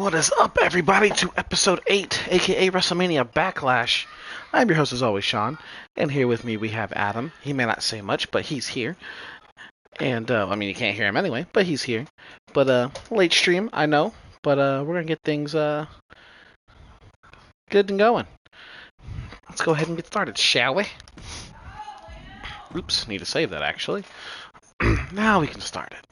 What is up, everybody, to episode 8, aka Wrestlemania Backlash. I'm your host, as always, Sean, and here with me we have Adam. He may not say much, but he's here. And, I mean, you can't hear him anyway, but he's here. But, late stream, I know, but, we're gonna get things, good and going. Let's go ahead and get started, shall we? Oops, need to save that, actually. Now we can start it.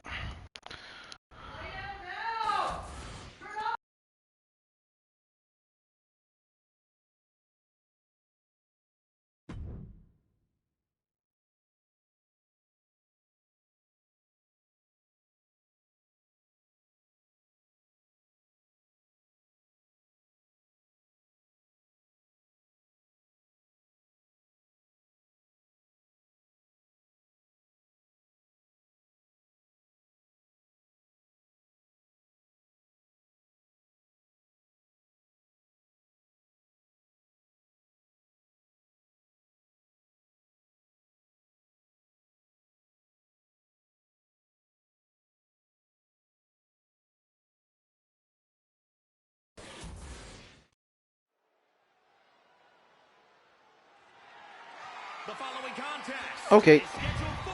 The following contest Okay. is scheduled for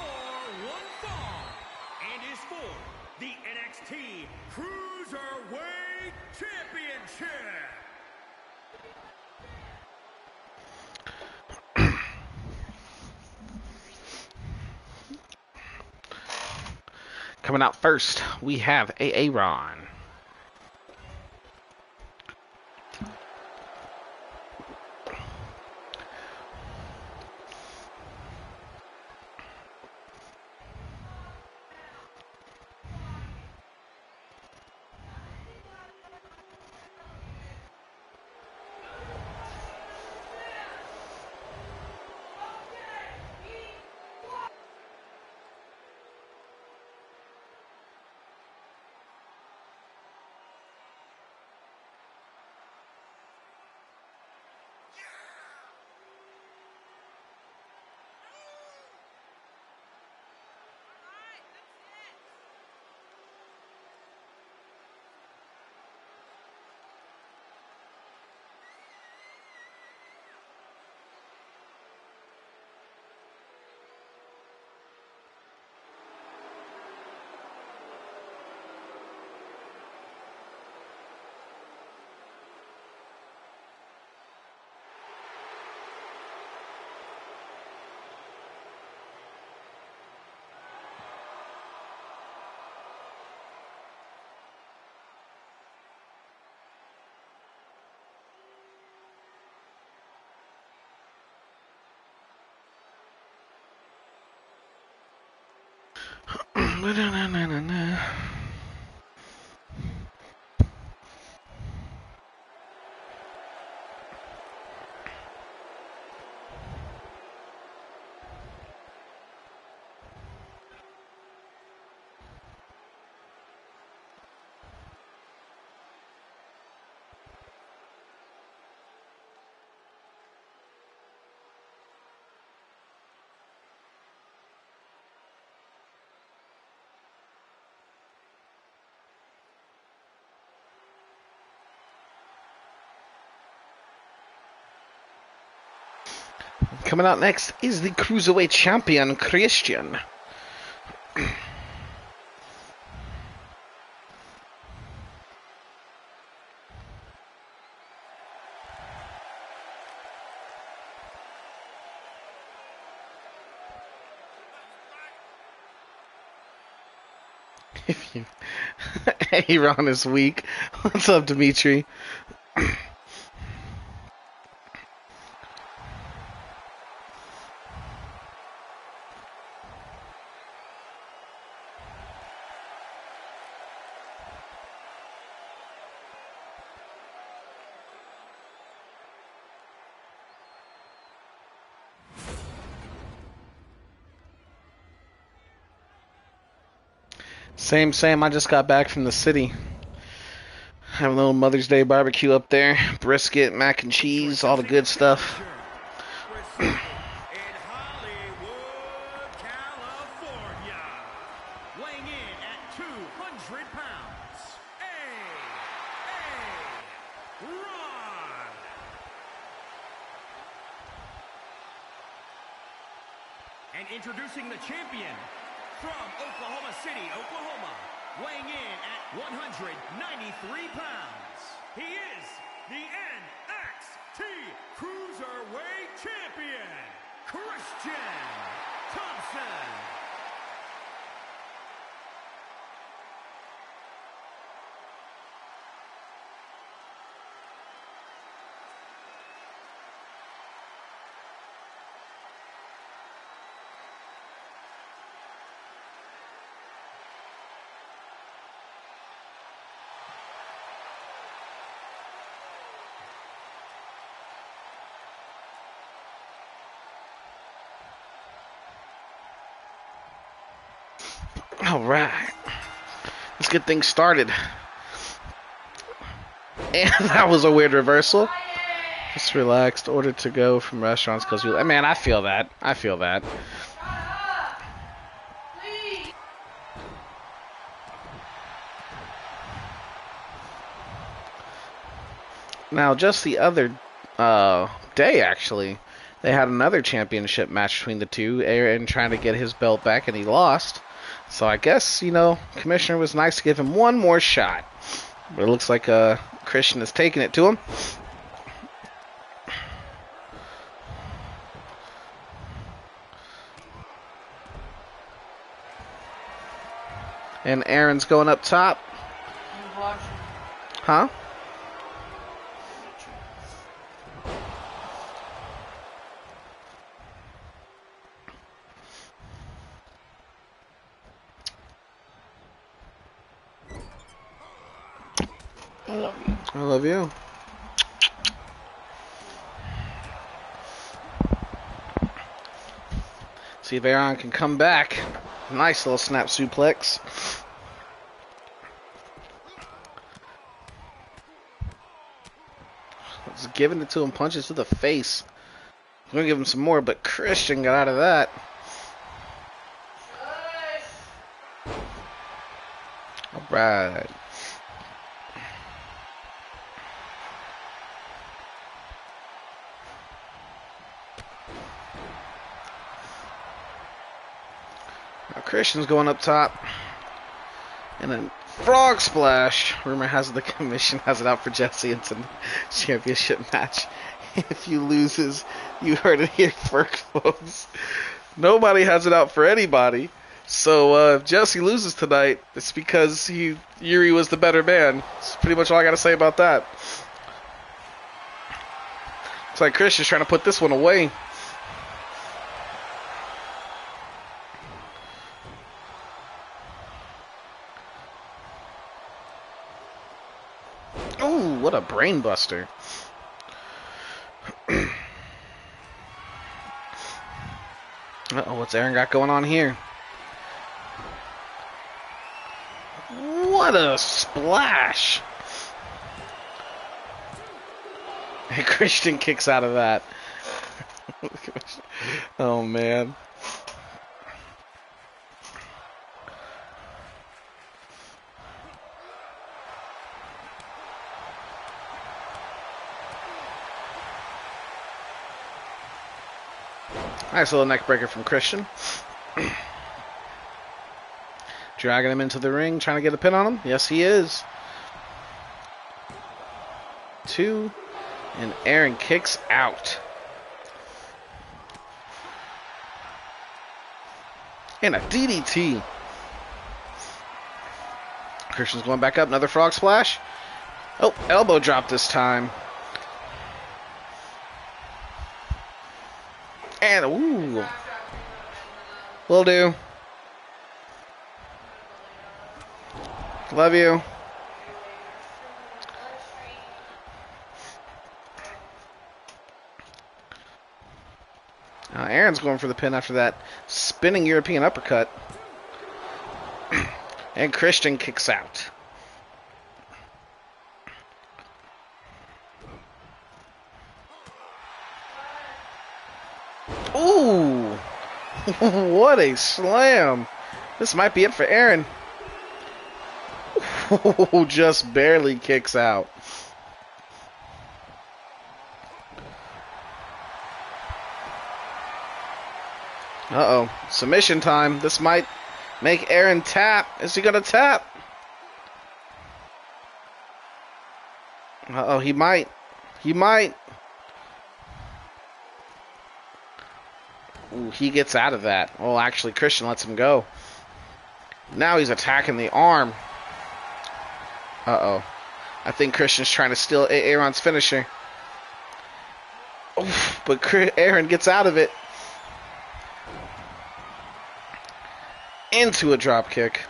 one fall and is for the NXT Cruiserweight Championship. Coming out first, we have Aaron. Coming out next is the Cruiserweight Champion, Christian. If you... Aaron is weak. What's up, Dimitri? Same. I just got back from the city. Have a little Mother's Day barbecue up there. Brisket, mac and cheese, all the good stuff. In Hollywood, California, weighing in at 200 pounds, And introducing the champion from Oklahoma City, Oklahoma, weighing in at 193 pounds. He is the NXT Cruiserweight Champion, Christian Thompson. All right, let's get things started. And that was a weird reversal. Just relaxed. Ordered to go from restaurants because you. Man, I feel that. I feel that. Now, just the other day, actually, they had another championship match between the two. Aaron trying to get his belt back, and he lost. So I guess, Commissioner was nice to give him one more shot. But it looks like Christian is taking it to him. And Aaron's going up top. Huh? I love you. See if Aaron can come back. Nice little snap suplex. Just giving it to him, punches to the face. I'm going to give him some more, but Christian got out of that. Alright. Christian's going up top. And then frog splash. Rumor has it the commission has it out for Jesse in the championship match. If you loses, you heard it here first, folks. Nobody has it out for anybody. So if Jesse loses tonight, it's because Yuri was the better man. That's pretty much all I got to say about that. Looks like Christian's trying to put this one away. Ooh, what a brain buster. Uh-oh, what's Aaron got going on here? What a splash. And Christian kicks out of that. Oh, man. Nice little neck breaker from Christian. Dragging him into the ring, trying to get a pin on him. Yes, he is. 2, and Aaron kicks out. And a DDT. Christian's going back up, another frog splash. Oh, elbow drop this time. And, ooh. Will do. Love you. Aaron's going for the pin after that spinning European uppercut. And Christian kicks out. Ooh! What a slam! This might be it for Aaron. Just barely kicks out. Uh-oh. Submission time. This might make Aaron tap. Is he going to tap? Uh-oh, he might. He might. Ooh, he gets out of that. Oh, actually, Christian lets him go. Now he's attacking the arm. Uh-oh. I think Christian's trying to steal Aaron's finisher. Oof, but Aaron gets out of it. Into a drop kick.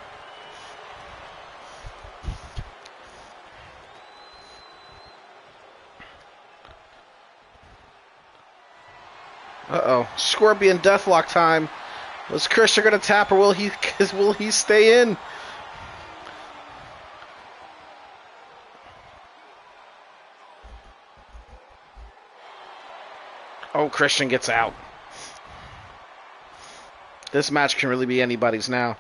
Uh-oh. Scorpion Deathlock time. Was Christian going to tap or will he stay in? Oh, Christian gets out. This match can really be anybody's now.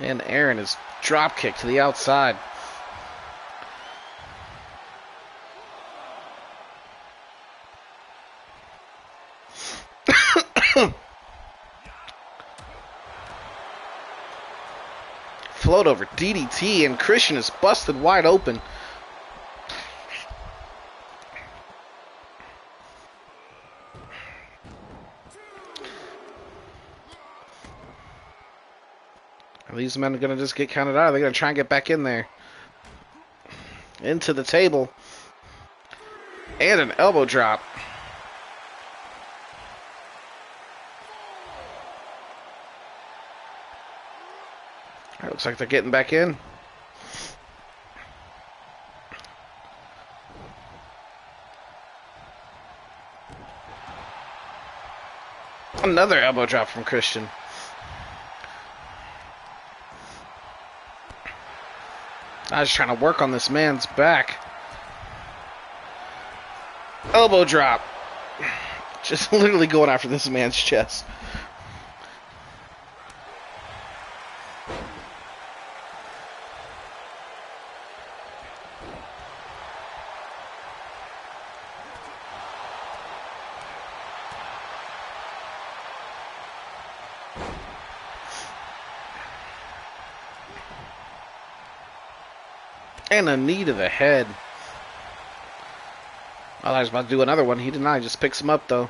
And Aaron is drop kick to the outside. Float over DDT, and Christian is busted wide open. Are these men going to just get counted out? Are they going to try and get back in there? Into the table. And an elbow drop. Alright, looks like they're getting back in. Another elbow drop from Christian. I was trying to work on this man's back. Elbow drop. Just literally going after this man's chest. And a knee to the head. Oh, I was about to do another one. He denied. Just picks him up, though.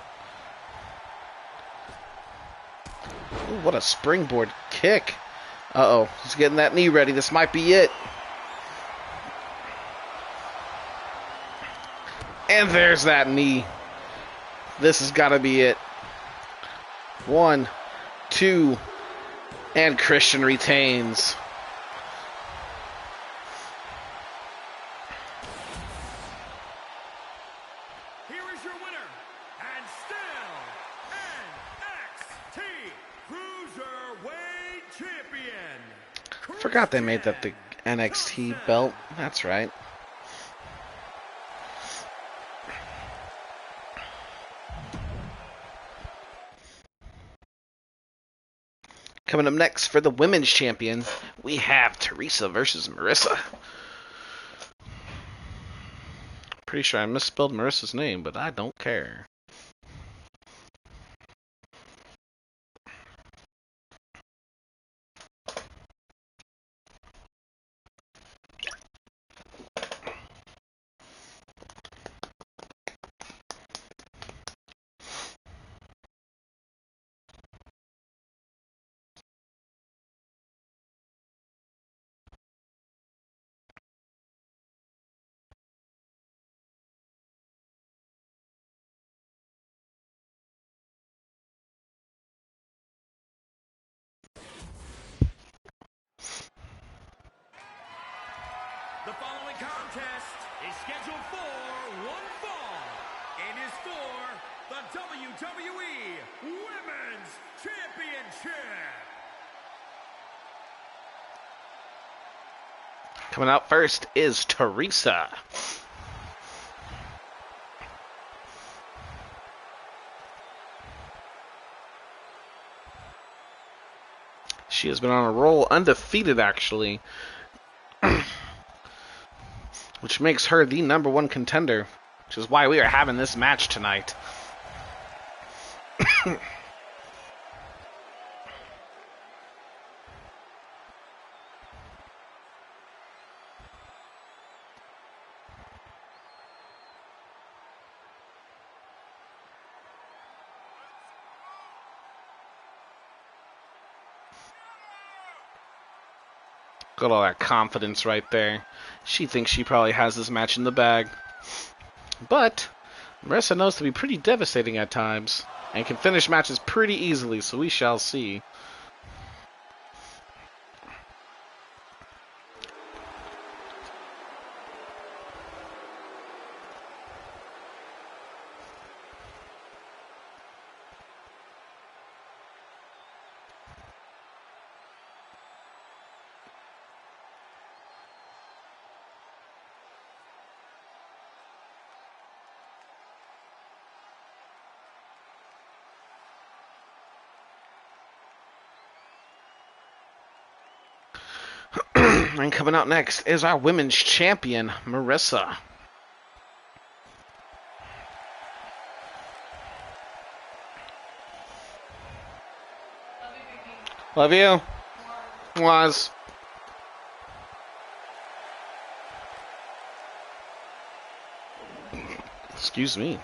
Ooh, what a springboard kick. Uh-oh. He's getting that knee ready. This might be it. And there's that knee. This has got to be it. 1, 2, and Christian retains. Forgot they made that the NXT belt. That's right. Coming up next for the women's champion, we have Teresa versus Marissa. Pretty sure I misspelled Marissa's name, but I don't care. The following contest is scheduled for one fall. It is for the WWE Women's Championship. Coming out first is Teresa. She has been on a roll, undefeated actually. which makes her the #1 contender, which is why we are having this match tonight. Got all that confidence right there. She thinks she probably has this match in the bag. But Marissa knows to be pretty devastating at times and can finish matches pretty easily, so we shall see. And coming out next is our women's champion, Marissa. Love you. Was. Excuse me.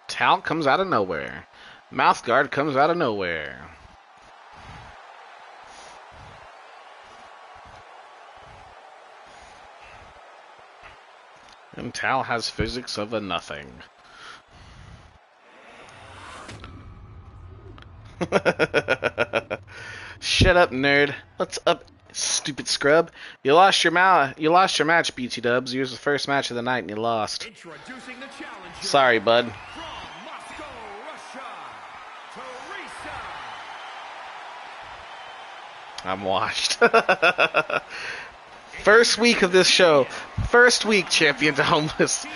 Talc comes out of nowhere. Mouth guard comes out of nowhere. And Tal has physics of a nothing. Shut up, nerd. What's up, stupid scrub? You lost your match, BT Dubs. Yours was the first match of the night and you lost. Sorry, bud. From Moscow, Russia, Teresa. I'm washed. First week of this show. First week, champion to homeless.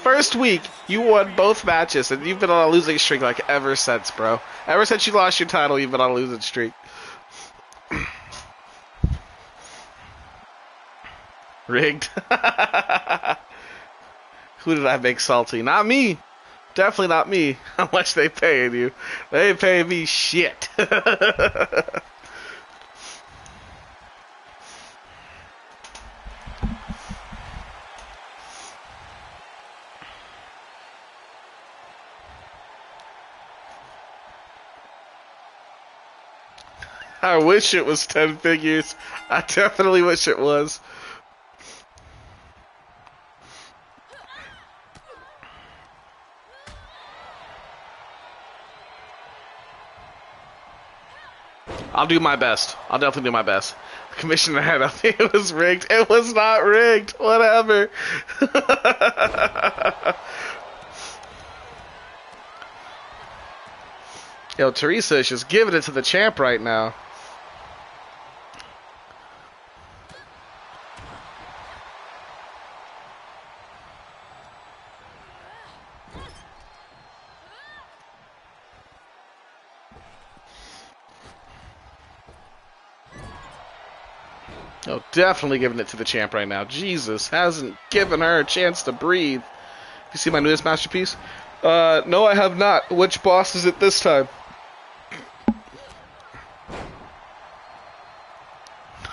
First week, you won both matches, and you've been on a losing streak like ever since, bro. Ever since you lost your title, you've been on a losing streak. Rigged. Who did I make salty? Not me. Definitely not me. How much they paying you? They ain't paying me shit. I wish it was 10 figures. I definitely wish it was. I'll do my best. I'll definitely do my best. Commissioner had up. It was rigged. It was not rigged. Whatever. Yo, Teresa is just giving it to the champ right now. Oh, definitely giving it to the champ right now. Jesus, hasn't given her a chance to breathe. You see my newest masterpiece? No, I have not. Which boss is it this time?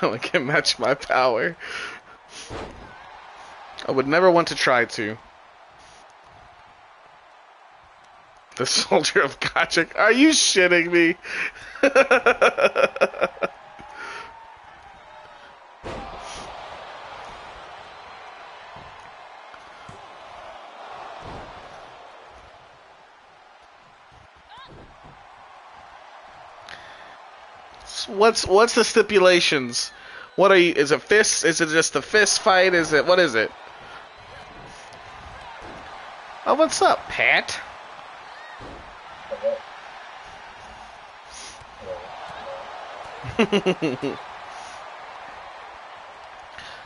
No one can match my power. I would never want to try to. The Soldier of Gotchik. Are you shitting me? What's the stipulations? What are you? Is it fists? Is it just a fist fight? Is it? What is it? Oh, what's up, Pat?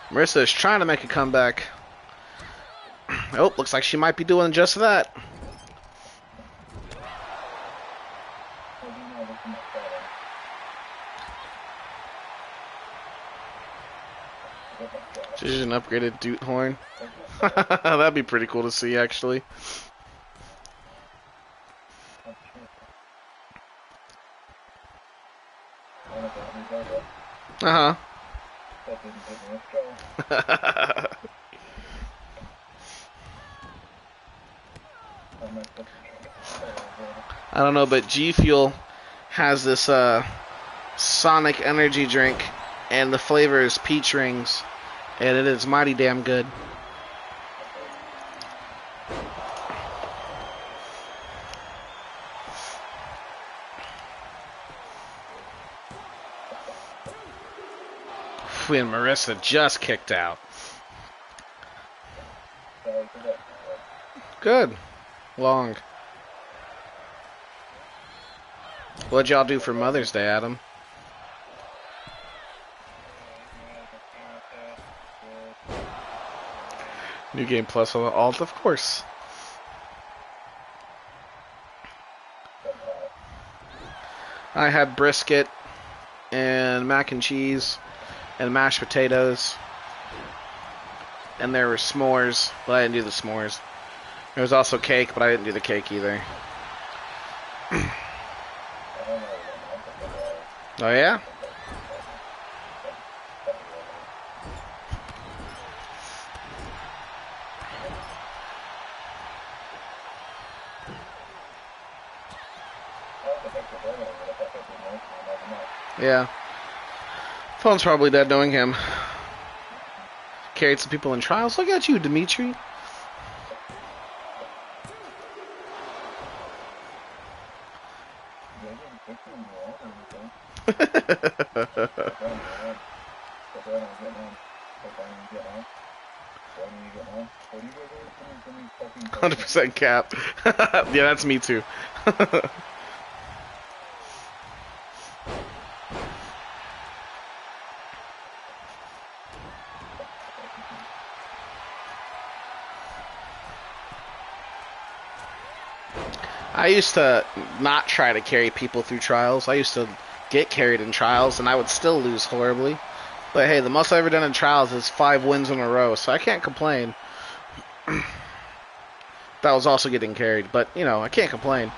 Marissa is trying to make a comeback. Oh, looks like she might be doing just that. She's an upgraded Doot Horn. That'd be pretty cool to see, actually. Uh-huh. I don't know, but G Fuel has this Sonic energy drink, and the flavor is peach rings, and it is mighty damn good. And Marissa just kicked out. Good. Long. What'd y'all do for Mother's Day, Adam? New Game Plus on the alt, of course. I had brisket and mac and cheese and mashed potatoes. And there were s'mores, but I didn't do the s'mores. There was also cake, but I didn't do the cake either. Oh yeah? Yeah. Phone's probably dead knowing him. Carried some people in trials. Look at you, Dimitri. %, cap. Yeah, that's me too. I used to not try to carry people through trials. I used to get carried in trials, and I would still lose horribly. But hey, the most I've ever done in trials is 5 wins in a row, so I can't complain. That was also getting carried, but, you know, I can't complain.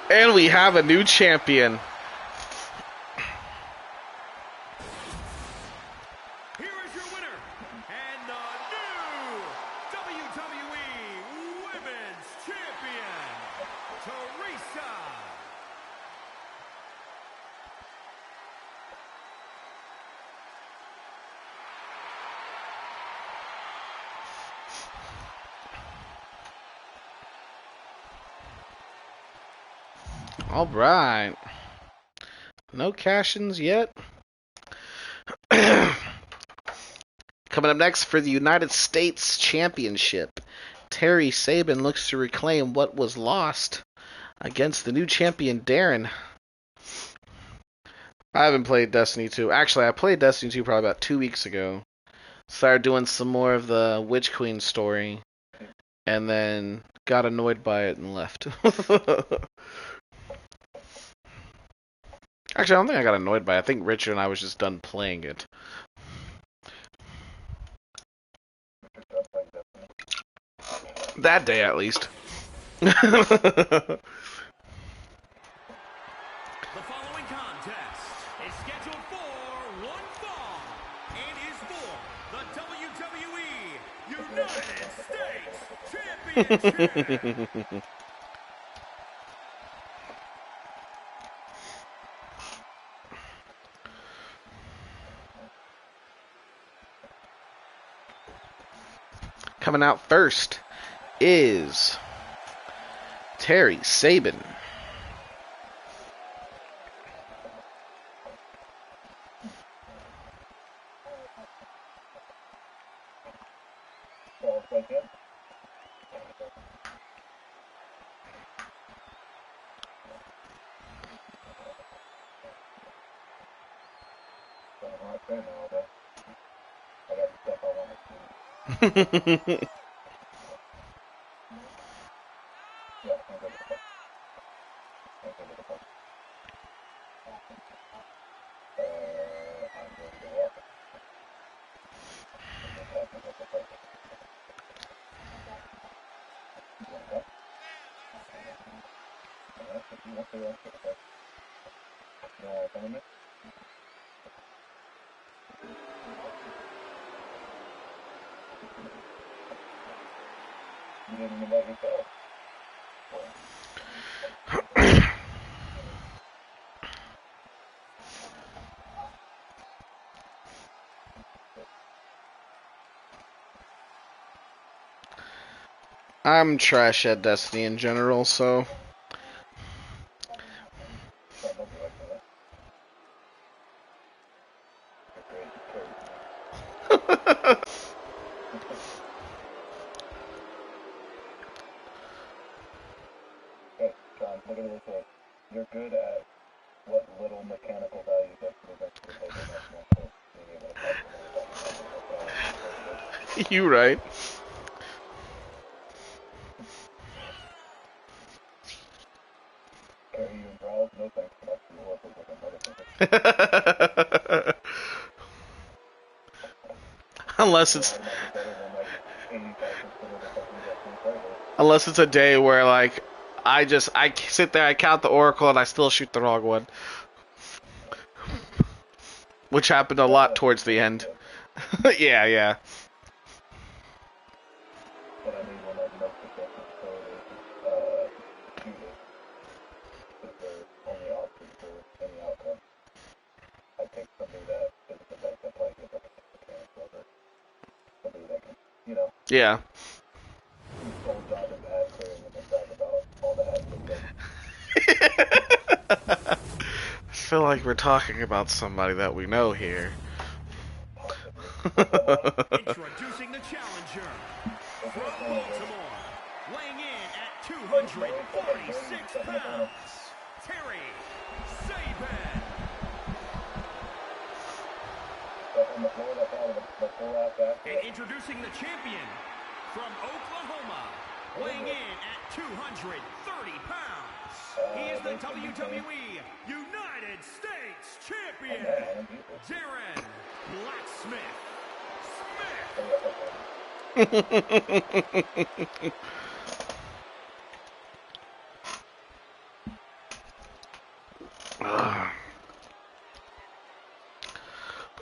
And we have a new champion. Here is your winner, and the new WWE Women's Champion, Teresa. All right. No cash-ins yet. Coming up next for the United States Championship, Terry Sabin looks to reclaim what was lost against the new champion, Darren. I haven't played Destiny 2. Actually, I played Destiny 2 probably about 2 weeks ago. Started doing some more of the Witch Queen story, and then got annoyed by it and left. Actually, I don't think I got annoyed by it. I think Richard and I was just done playing it. That day, at least. The following contest is scheduled for one fall and is for the WWE United States Championship. Coming out first is Terry Sabin. I'm trash at Destiny in general, so... You're good at what little mechanical value You right. Unless it's a day where like I sit there, I count the oracle, and I still shoot the wrong one, which happened a lot towards the end. Yeah. Yeah. I feel like we're talking about somebody that we know here. Introducing the challenger from Baltimore, weighing in at 246 pounds, Terry Sabin. And introducing the champion from Oklahoma, weighing in at 230 pounds. He is the WWE United States Champion, Darren Blacksmith Smith.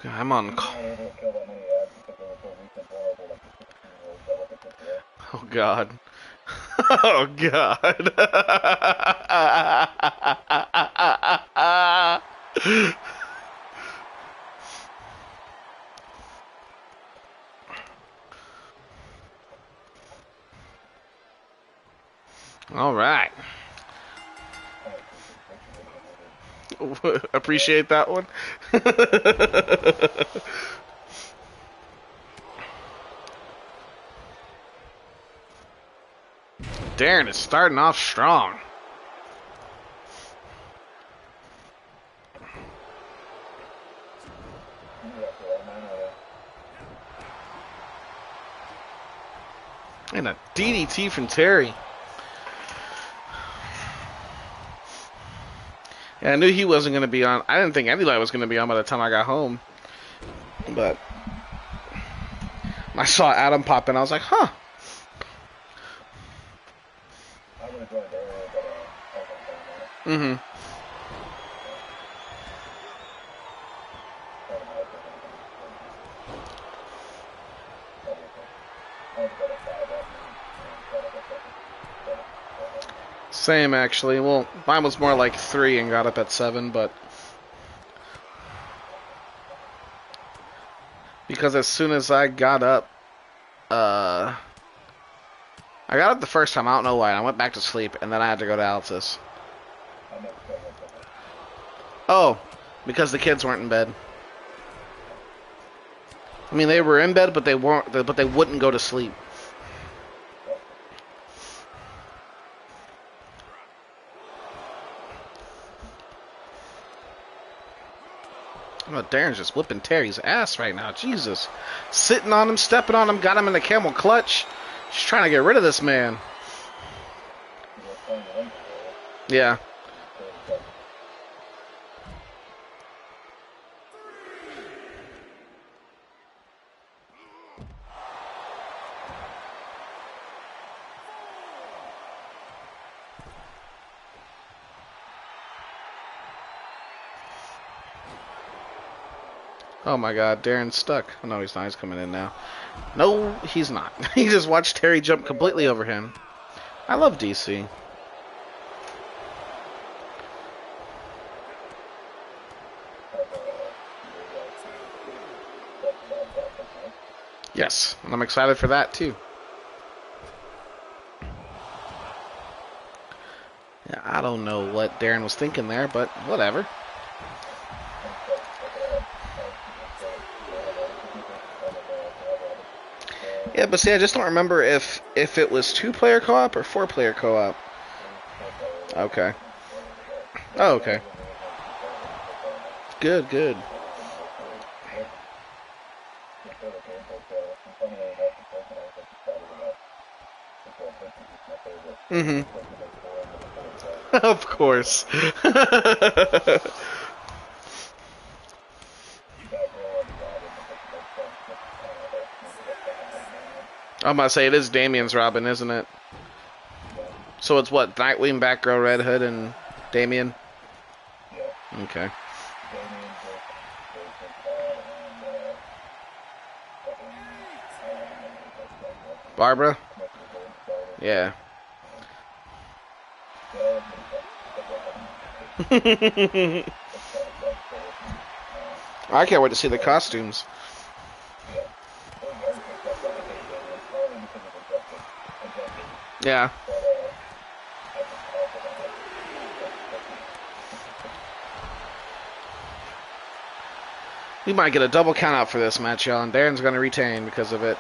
I'm on call. Oh God. Oh God. All right. Appreciate that one. Darren is starting off strong. And a DDT from Terry. Yeah, I knew he wasn't going to be on. I didn't think anybody was going to be on by the time I got home. But I saw Adam pop in. I was like, huh. Mm-hmm. Same, actually. Well, mine was more like 3 and got up at 7, but... Because as soon as I got up, I got up the first time. I don't know why. I went back to sleep, and then I had to go to Altus. I never said that. Oh, because the kids weren't in bed. I mean, they were in bed, but they weren't. But they wouldn't go to sleep. Oh, Darren's just whipping Terry's ass right now. Jesus. Sitting on him, stepping on him, got him in the camel clutch. Just trying to get rid of this man. Yeah. Oh my god, Darren's stuck. Oh no, he's not. He's coming in now. No, he's not. He just watched Terry jump completely over him. I love DC. Yes, and I'm excited for that too. Yeah, I don't know what Darren was thinking there, but whatever. Yeah, but see, I just don't remember if it was 2-player co-op or 4-player co-op. Okay. Oh, okay. Good, good. Mm-hmm. Of course. I'm about to say, it is Damien's Robin, isn't it? So it's what? Nightwing, Batgirl, Red Hood, and Damien? Okay. Barbara? Yeah. I can't wait to see the costumes. Yeah. We might get a double count out for this match, y'all, and Darren's going to retain because of it.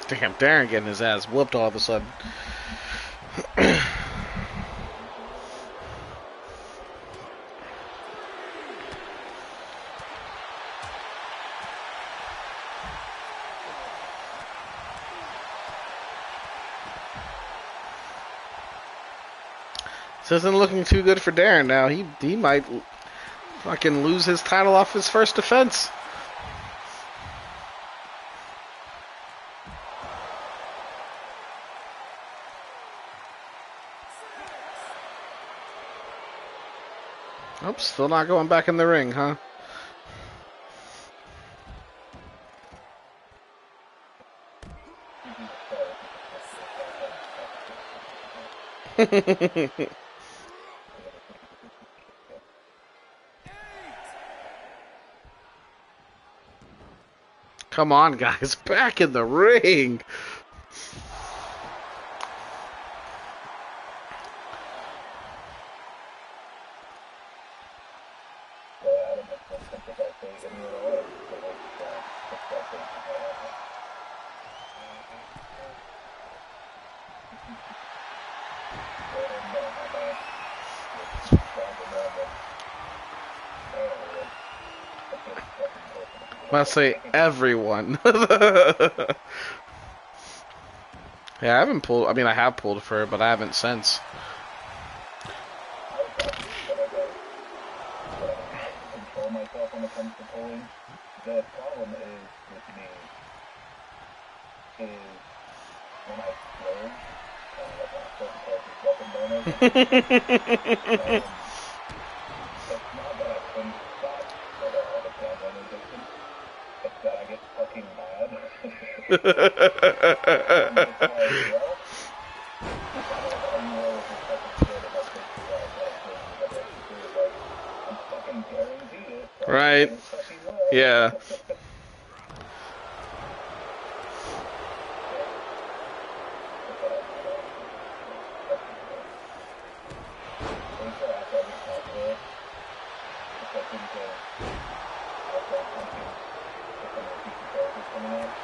Damn, Darren getting his ass whooped all of a sudden. This isn't looking too good for Darren now. He might fucking lose his title off his first defense. Oops, still not going back in the ring, huh? Come on, guys, back in the ring. I say everyone. Yeah, I haven't pulled. I mean, I have pulled for it, but I haven't since. Control myself when it comes to pulling. The problem is with me is when I splurge, like on certain characters' weapon bonus, it's not that I couldn't stop at all the gambling addiction. It's that I get fucking mad. I'm just like, well, I don't know how you roll with your fucking shit if I take you out that thing that I do. Like, I'm fucking guaranteed it. So Right. I fucking will. Yeah.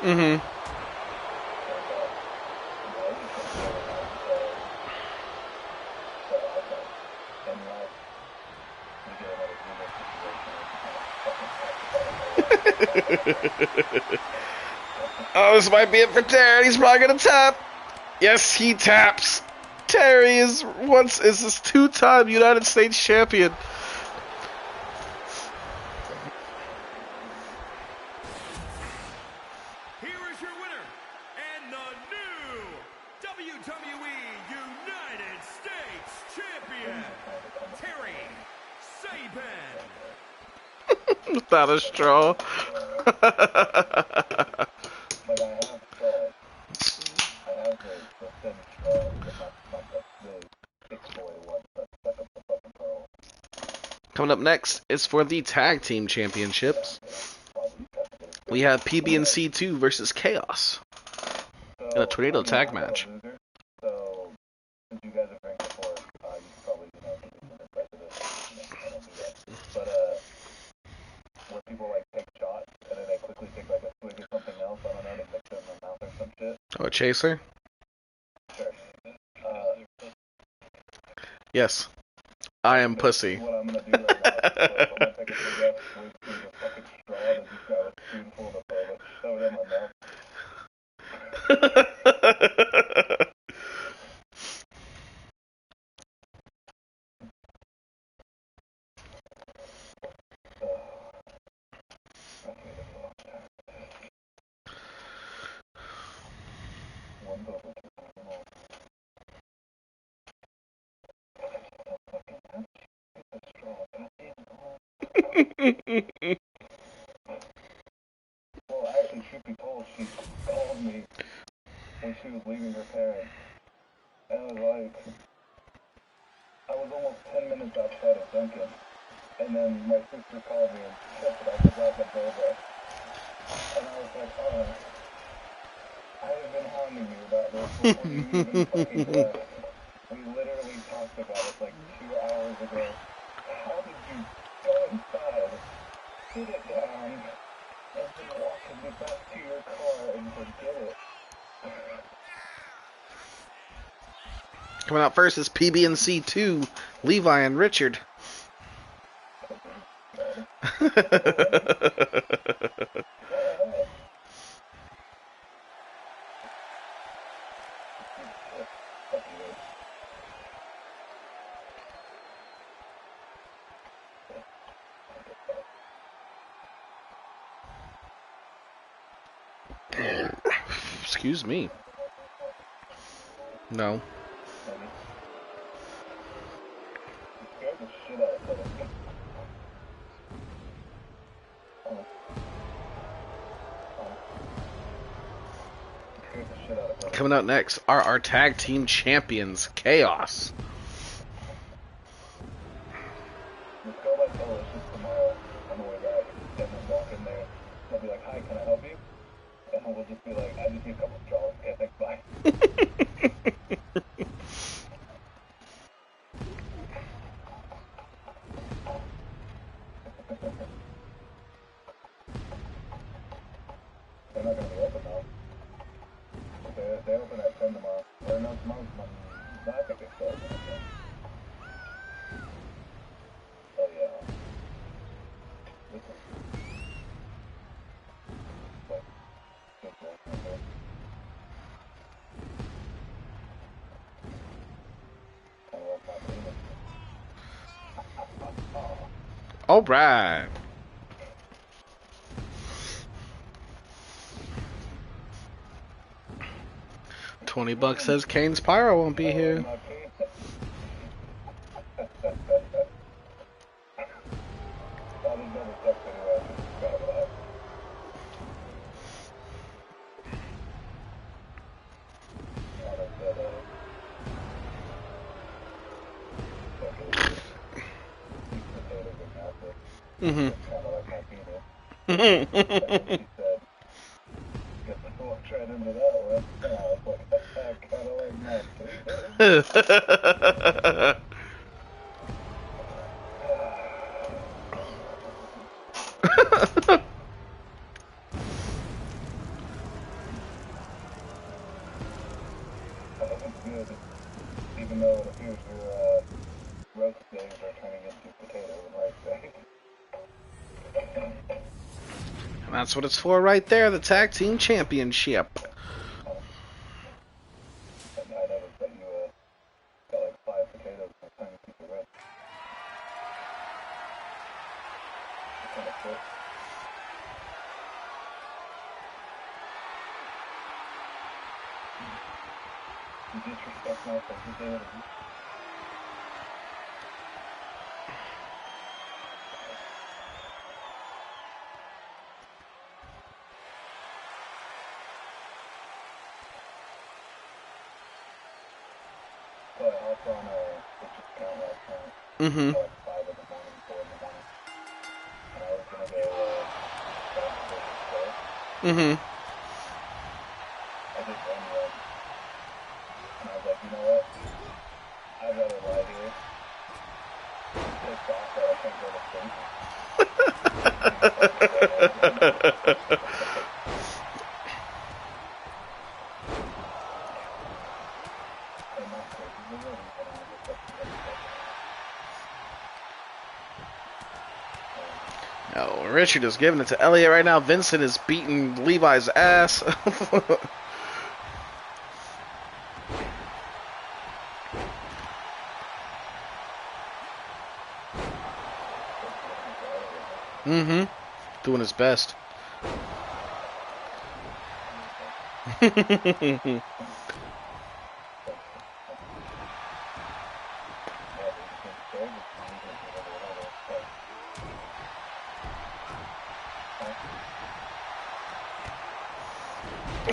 Mm-hmm. Oh, this might be it for Terry. He's probably gonna tap. Yes, he taps. Terry is this two-time United States champion. Here is your winner, and the new WWE United States Champion, Terry Saban. Without a straw. But I have the thin straw the big boy one that's stuck up the fucking pearl. Coming up next is for the Tag Team Championships. We have PB&C 2 versus Chaos in a tornado tag match. So, since you guys have drank before, you can probably, give me some insight to this. I don't do that. But, where people, like, take shots, and then they quickly take, like, a swig or something else, I don't know, to mix it in their mouth or some shit. Oh, a chaser? Sure. Yes. I am pussy. What I'm gonna do right now is I'm gonna take a big ass swig through the fucking straw and just grab a spoonful of the pearl, shove it in my mouth. Well, actually, truth be told, she called me when she was leaving her parents, and I was like, I was almost 10 minutes outside of Dunkin', and then my sister called me and said that I forgot the boba, and I was like, oh, I have been hounding you about this before you even fucking left. We literally talked about it like 2 hours ago. How did you go inside, sit it down, and then walk me back to your car and forget it? Coming out first is PB&C 2, Levi and Richard. Excuse me. No. Coming out next are our tag team champions, Chaos. Let's go like Delicious tomorrow on the way back. And then walk in there. They'll be like, hi, can I help you? And we'll just be like, I just need a couple straws. Okay, thanks, bye. They're not going to be open now. They open at 10 tomorrow. Or no, tomorrow's Monday. No, I think they still open at 10. Oh, yeah. Listen. Like, good work, okay? Kind of like my demon. All right. $20 says Kane's Pyro won't be here. Mm-hmm. Good, even though it appears your roast days are turning into potato and rice days. And that's what it's for right there, the Tag Team Championship. I noticed that you got like 5 potatoes and a tiny piece of rice. Kind of quick. You disrespect my sensitivity. So I hopped on a Twitch account last night. Mm-hmm. Like 5 in the morning, 4 in the morning. And I was gonna go downstairs and play. Mm-hmm. I just unread. And I was like, you know what? I'd rather lie here. Pissed off that I can't go to sleep. And my face is the room, and I just like to get Oh, Richard is giving it to Elliot right now. Vincent is beating Levi's ass. Mm-hmm. Doing his best.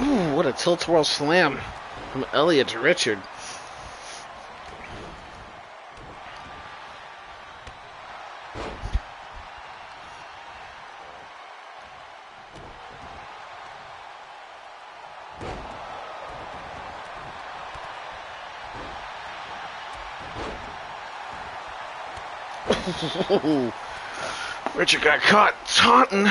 Ooh, what a tilt-twirl slam from Elliot to Richard. Richard got caught taunting.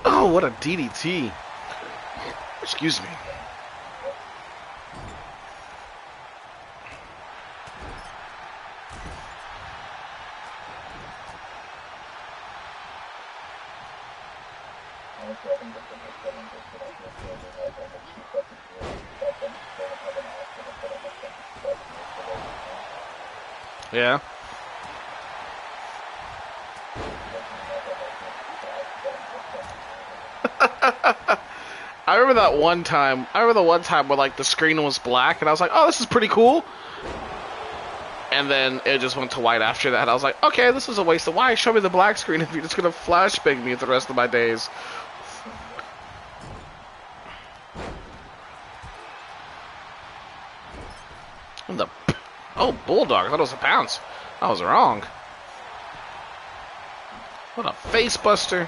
Oh, what a DDT. Excuse me. Yeah. I remember that one time. I remember the one time where like the screen was black, and I was like, "Oh, this is pretty cool." And then it just went to white after that. I was like, "Okay, this is a waste of why show me the black screen if you're just gonna flashbang me the rest of my days." And the bulldog! I thought it was a pounce. I was wrong. What a face buster.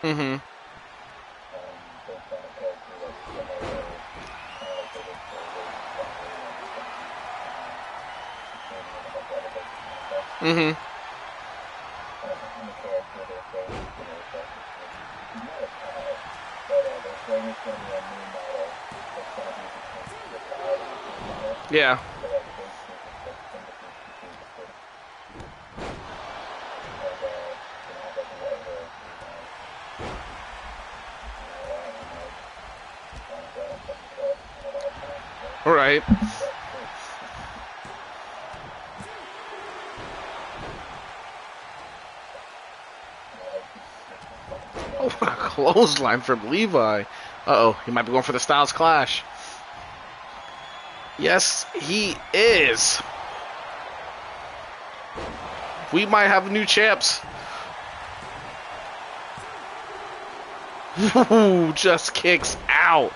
Mm-hmm. Mm-hmm. And the character they're saying is going to affect this week. He's not a tie, but they're saying it's going to be a new model. It's going to be between the tie and the team model. Yeah. So like basically just like sympathy between the two. And have like a white hair and All right. Oh, what a clothesline from Levi. Uh-oh, he might be going for the Styles Clash. Yes, he is. We might have new champs. Ooh, just kicks out.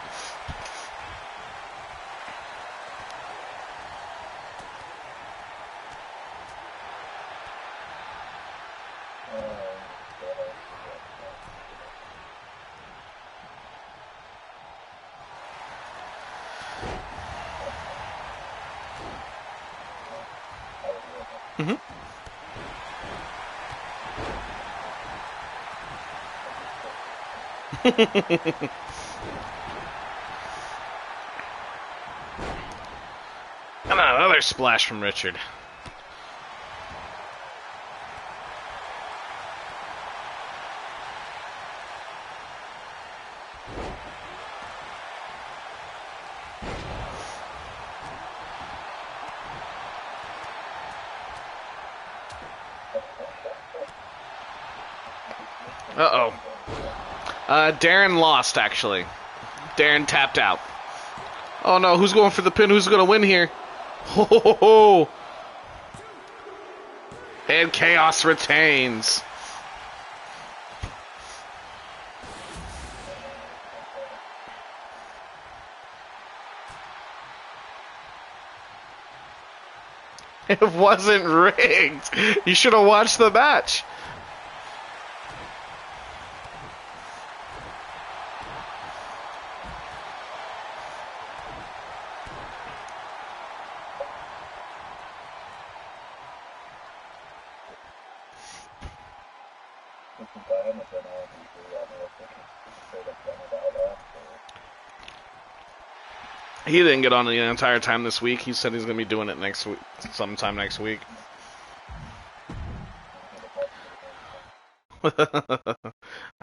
Mm-hmm. And another splash from Richard. Uh-oh. Darren lost, actually. Darren tapped out. Oh, no. Who's going for the pin? Who's going to win here? Ho, ho, ho, ho. And Chaos retains. It wasn't rigged. You should have watched the match. He didn't get on the entire time this week. He said he's going to be doing it next week, sometime next week. I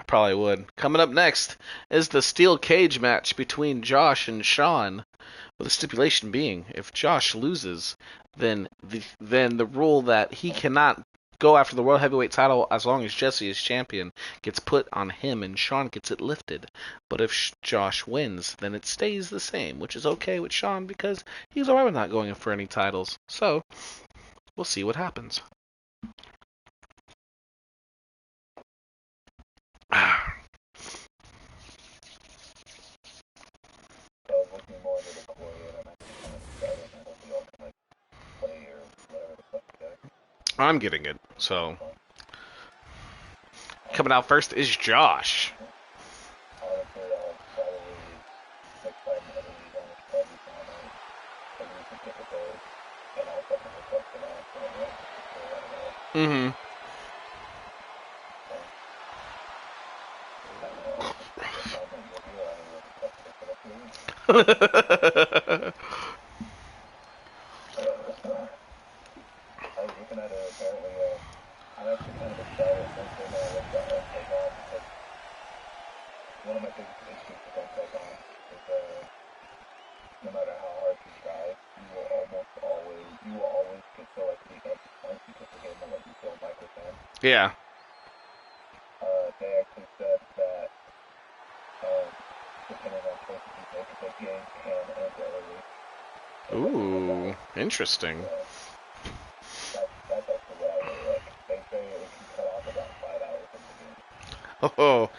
probably would. Coming up next is the steel cage match between Josh and Sean, with the stipulation being if Josh loses, then the rule that he cannot go after the World Heavyweight title as long as Jesse is champion gets put on him and Sean gets it lifted. But if Josh wins, then it stays the same, which is okay with Sean because he's alright with not going for any titles. So, we'll see what happens. I'm getting it, so. Coming out first is Josh. Mm-hmm. One of my biggest issues with Don't Take On is no matter how hard you try, you will always get to like the end point because the game will let you kill Michael Fan. Yeah. They actually said that depending on choices you make, the game can end early. Ooh, interesting. That's actually what I really like. They say it can cut off about 5 hours in the game. Oh,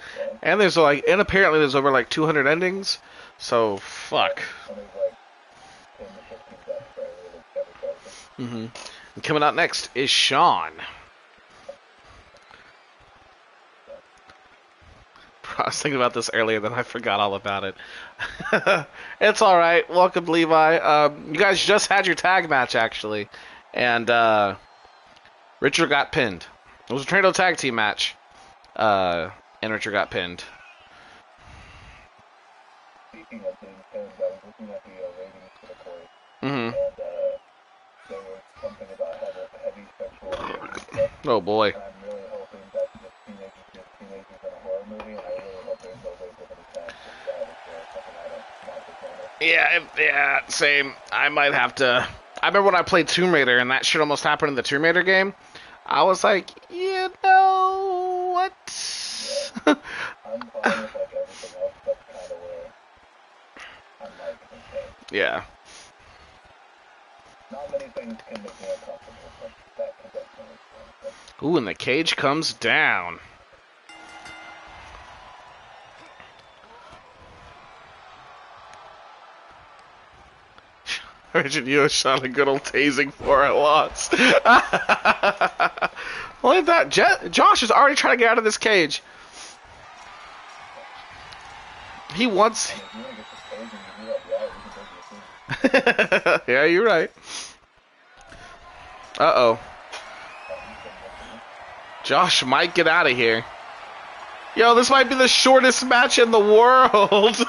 and there's and apparently there's over 200 endings. So fuck. And there's 10 to 15 deaths for every character. Mm-hmm. And coming out next is Sean. I was thinking about this earlier, then I forgot all about it. It's all right. Welcome, Levi. You guys just had your tag match actually, and Richard got pinned. It was a tornado tag team match. And Richard got pinned. Speaking of being pinned, I was looking at the ratings for the court, Mm-hmm. and there was something about heavy sexual abuse. Oh, boy. And I'm really hoping that just teenagers in a horror movie, and I really hope there's no rape within the cast, because that is something I don't want to say. Yeah, same. I might have to... I remember when I played Tomb Raider, and that shit almost happened in the Tomb Raider game. I was like, you know what? Yeah. I'm fine with like everything else. That's kind of where I'm like, okay. Yeah. Not many things can make me uncomfortable, but that can definitely be. Ooh, and the cage comes down. Richard, you shot a good old tasing for it once. Look at that. Josh is already trying to get out of this cage. He wants... And if you want to get this cage and you do that, yeah, you can go to your food. Yeah, you're right. Uh-oh. Josh might get out of here. Yo, this might be the shortest match in the world.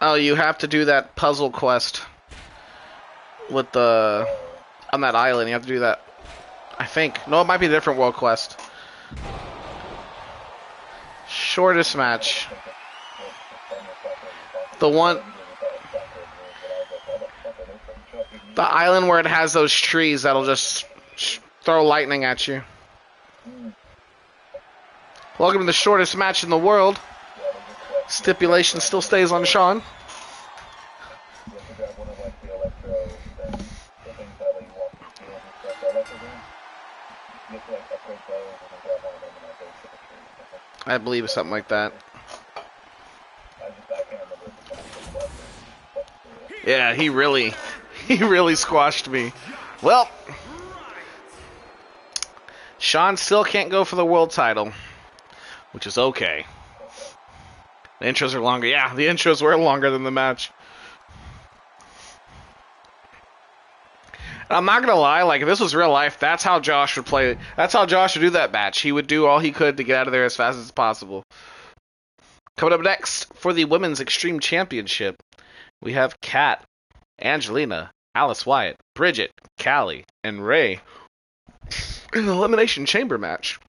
Oh, you have to do that puzzle quest with the... on that island. You have to do that. I think. No, it might be a different world quest. Shortest match. The one... the island where it has those trees that'll just throw lightning at you. Welcome to the shortest match in the world. Stipulation still stays on Sean. I believe it's something like that. Yeah, he really squashed me. Well, Sean still can't go for the world title, which is okay. The intros are longer. Yeah, the intros were longer than the match. And I'm not gonna lie, like if this was real life, that's how Josh would play. That's how Josh would do that match. He would do all he could to get out of there as fast as possible. Coming up next for the Women's Extreme Championship, we have Kat, Angelina, Alice Wyatt, Bridget, Callie, and Ray in an Elimination Chamber match.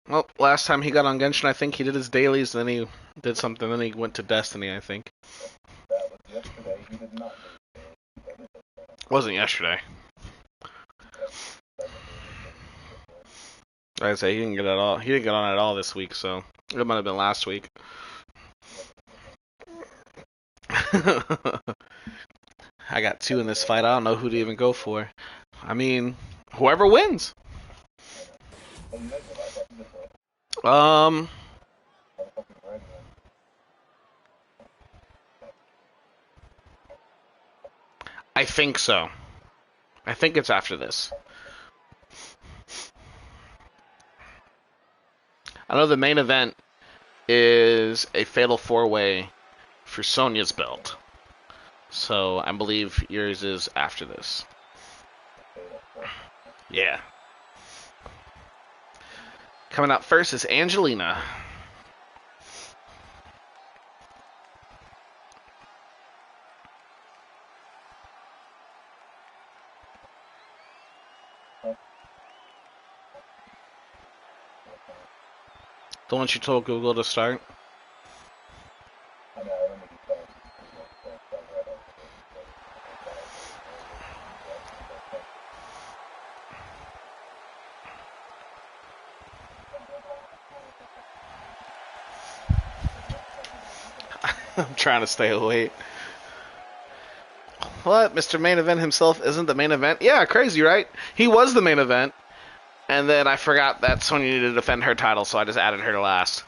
Well, last time he got on Genshin, I think he did his dailies, then he did something, then he went to Destiny, I think. That was yesterday. He did not do it. Wasn't yesterday. I'd say he didn't get on at all this week, so it might have been last week. I got 2 in this fight. I don't know who to even go for. I mean, whoever wins. I think so. I think it's after this. I know the main event is a fatal 4-way for Sonya's belt. So I believe yours is after this. Yeah. Coming out first is Angelina. The one you told Google to start? I'm trying to stay awake. What? Mr. Main Event himself isn't the main event? Yeah, crazy, right? He was the main event. And then I forgot that Sonya needed to defend her title, so I just added her to last.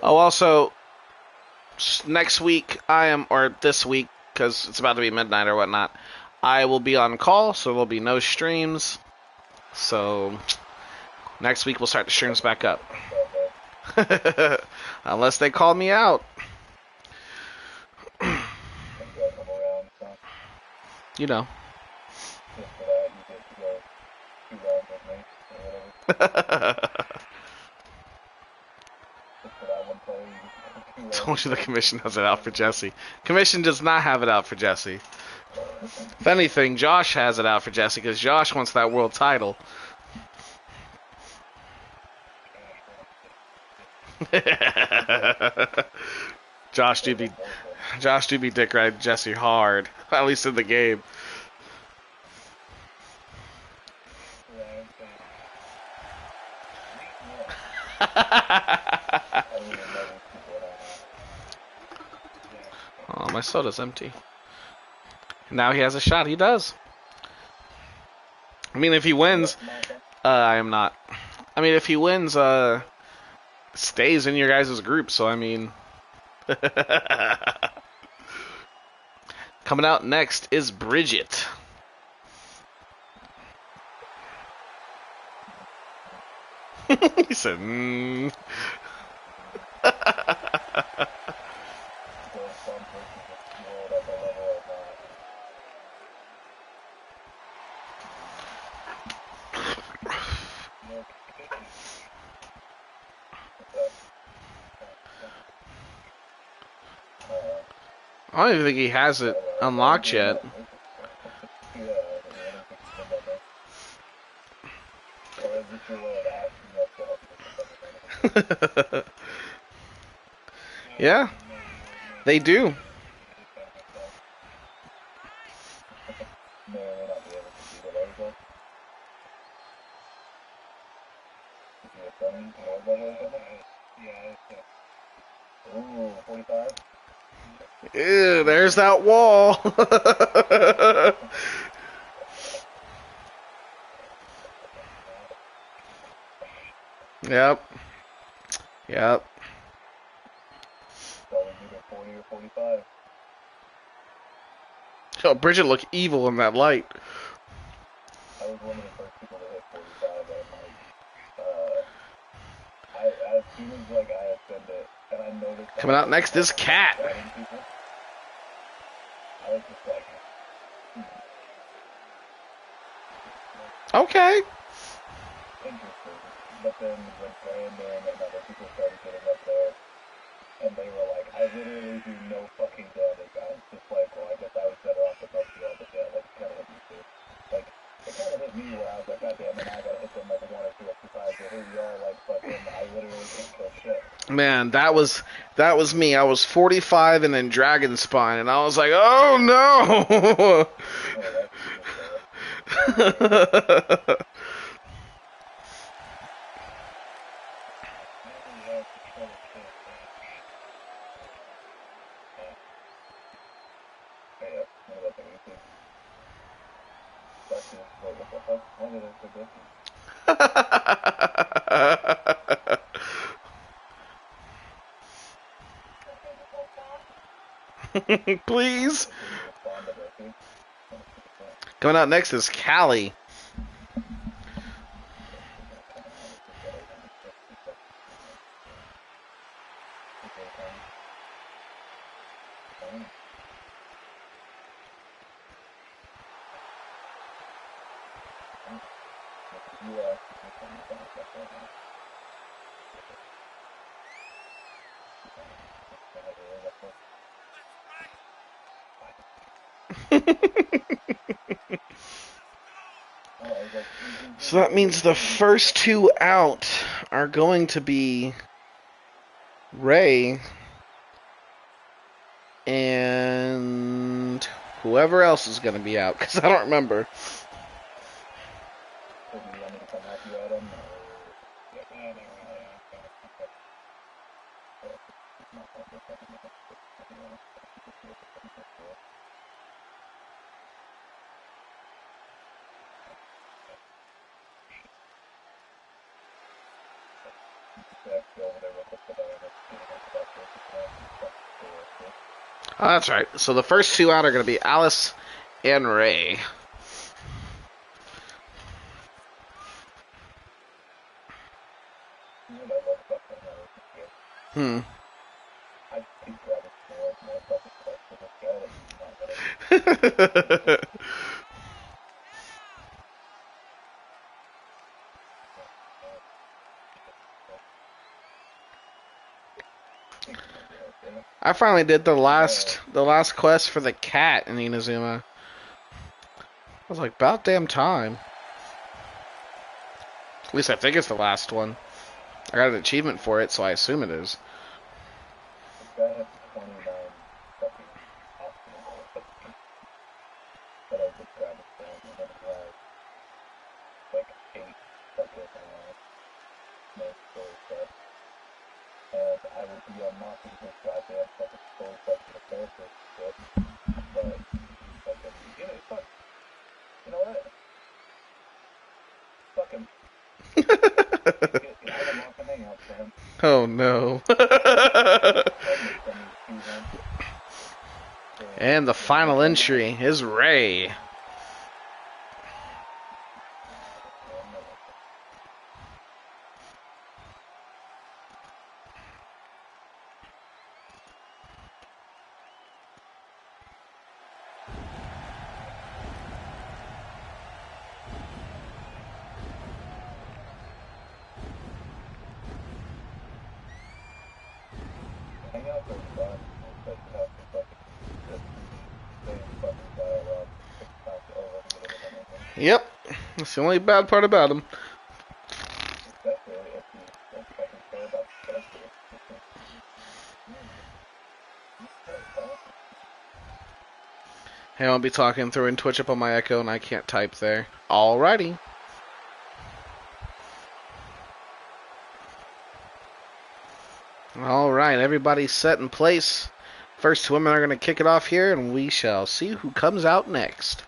Oh, also, next week or this week, because it's about to be midnight or whatnot, I will be on call, so there'll be no streams. So, next week we'll start the streams back up. Unless they call me out. You know. Told you the commission has it out for Jesse. Commission does not have it out for Jesse. If anything, Josh has it out for Jesse because Josh wants that world title. Josh do be dick ride Jesse hard, at least in the game. Oh, my soda's empty. Now he has a shot. He does. I mean, if he wins, I am not. I mean, if he wins, stays in your guys' group. So I mean, coming out next is Bridget. He said, I don't even think he has it unlocked yet. Yeah, they do. Ew, there's that wall. Yep. Yep. Oh, Bridget looked evil in that light. I was one of the first people to hit 45, and as soon as I had said it, and I noticed coming out next is Cat. People, I was just like, Okay. interesting. But then when Brandon and other people started getting up there, and they were like, I literally do no fucking damage. I was just like, well, I guess I was better off with most of y'all, but yeah, like, it kind of hit me too. Like, it kind of hit me where I was like, goddamn, and I gotta hit them like one or two extra times, but here we are, like, fucking, I literally can't kill shit. Man, that was me. I was 45 and then Dragon Spine, and I was like, oh no. Please. Coming out next is Callie. So that means the first two out are going to be Ray and whoever else is going to be out, because I don't remember. Oh, that's right. So the first two out are going to be Alice and Ray. Hmm. I finally did the last quest for the cat in Inazuma. I was like, about damn time. At least I think it's the last one. I got an achievement for it, so I assume it is. Oh no. And the final entry is Ray. Yep, that's the only bad part about him. Hey, I'll be talking, throwing Twitch up on my Echo, and I can't type there. Alrighty. Alright, everybody's set in place. First two women are going to kick it off here, and we shall see who comes out next.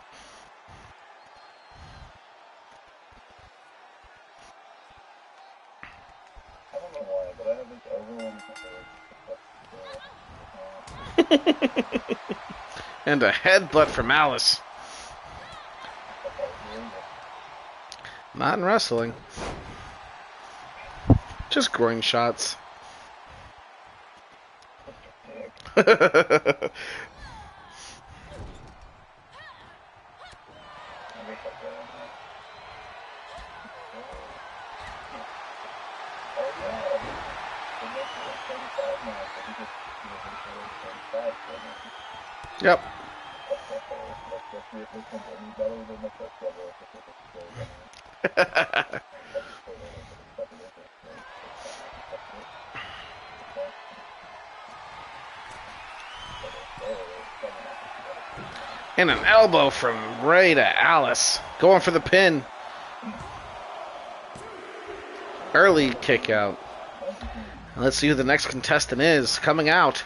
And a headbutt from Alice. Not in wrestling. Just groin shots. Yep. And an elbow from Ray to Alice. Going for the pin. Early kick out. Let's see who the next contestant is. Coming out.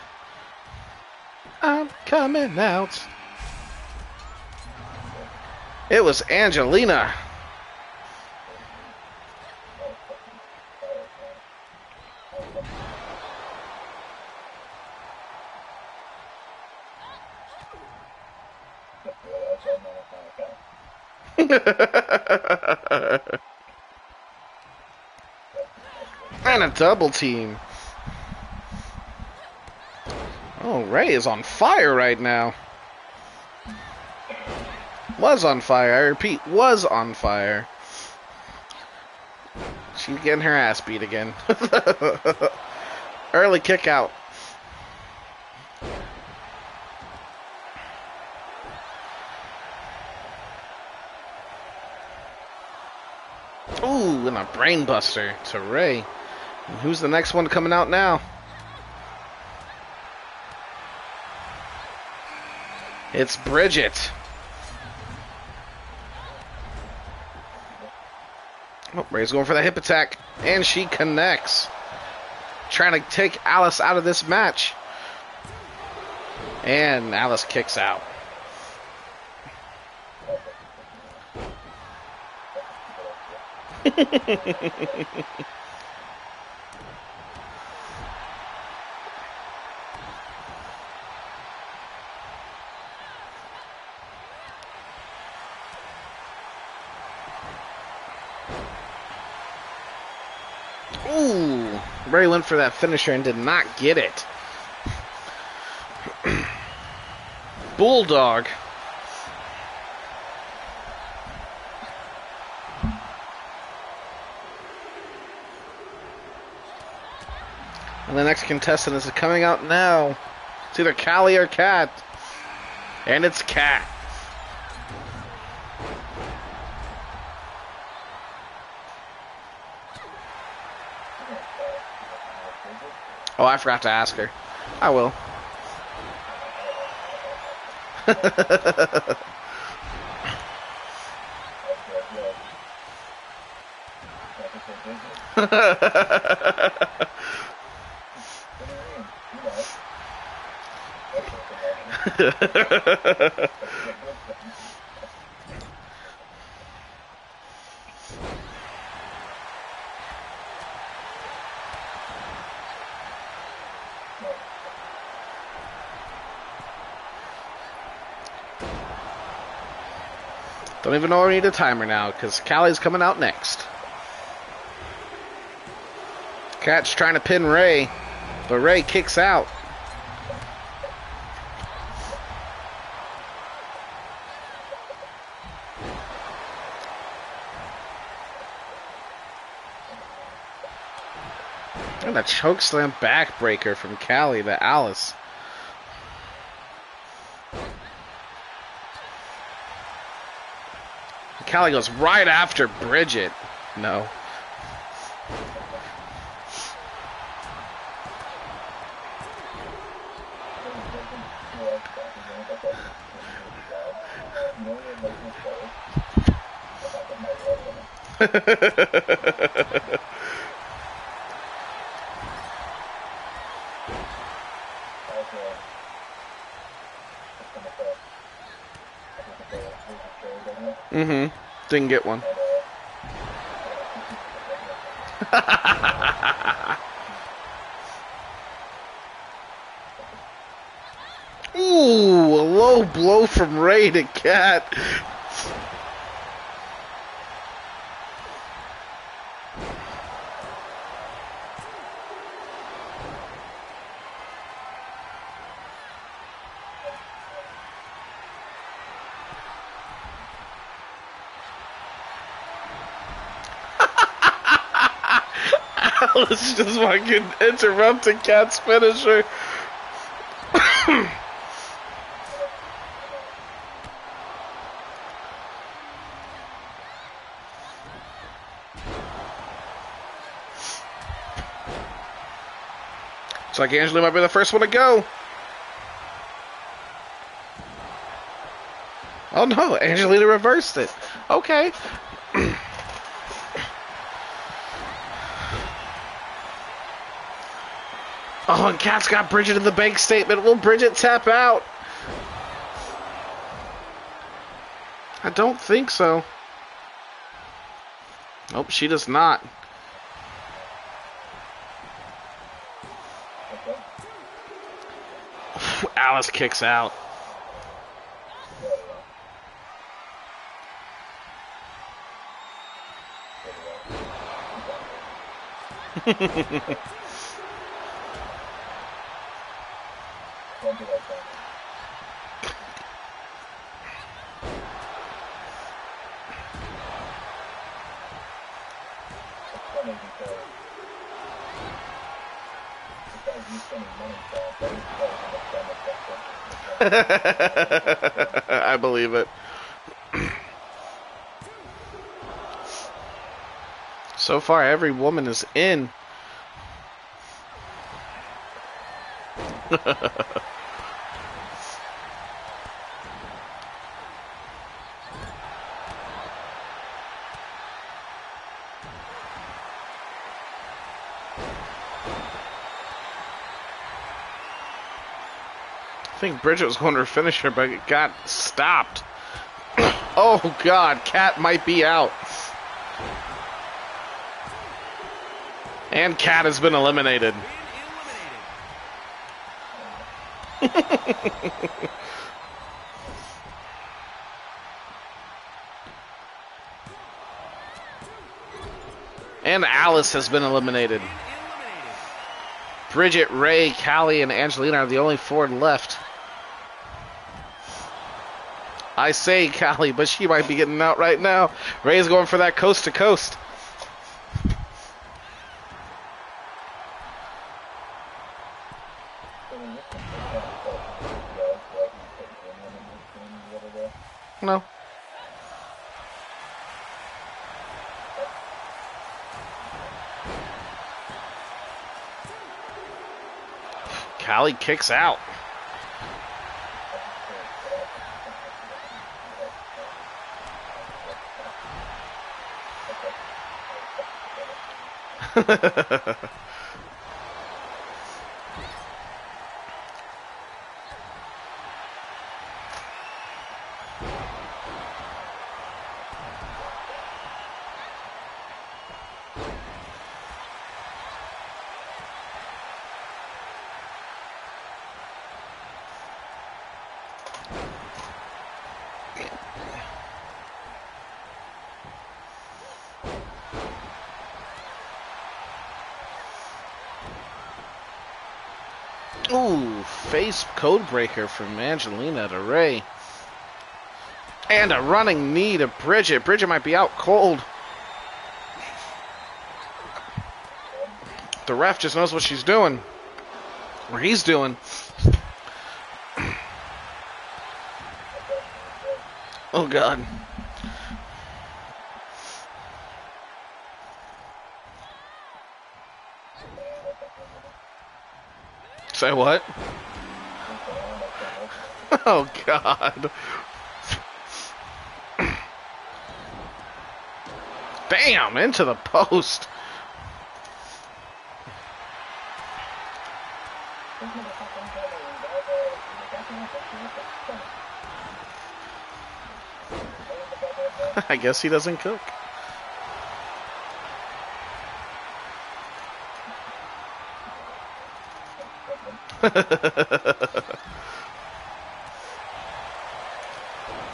I'm coming out. It was Angelina. And a double team. Oh, Ray is on fire right now. Was on fire. I repeat, was on fire. She's getting her ass beat again. Early kick out. Ooh, and a brain buster to Ray. And who's the next one coming out now? It's Bridget. Oh, Ray's going for the hip attack, and she connects. Trying to take Alice out of this match. And Alice kicks out. Ooh, Ray went for that finisher and did not get it. Bulldog. And the next contestant is coming out now. It's either Callie or Kat. And it's Kat. Oh, I forgot to ask her. I will. Don't even know we need a timer now, because Callie's coming out next. Kat's trying to pin Ray, but Ray kicks out. And a chokeslam backbreaker from Callie to Alice. Callie goes right after Bridget. No. Didn't get one. Ooh, a low blow from Ray to Kat. Alice just fucking interrupted Kat's finisher. Looks like Angela might be the first one to go. Oh no, Angelina reversed it. Okay. Oh, and Kat's got Bridget in the bank statement. Will Bridget tap out? I don't think so. Nope, she does not. Alice kicks out. I believe it. So far, every woman is in. I think Bridget was going to finish her, but it got stopped. Oh God, Kat might be out. And Kat has been eliminated. And Alice has been eliminated. Bridget, Ray, Callie, and Angelina are the only 4 left. I say Callie, but she might be getting out right now. Ray's going for that coast to coast. No. Callie kicks out. Ooh, face code breaker from Angelina to Ray. And a running knee to Bridget. Bridget might be out cold. The ref just knows what she's doing. Or he's doing. Oh, God. Say what? Oh, God. Bam! Into the post. I guess he doesn't cook.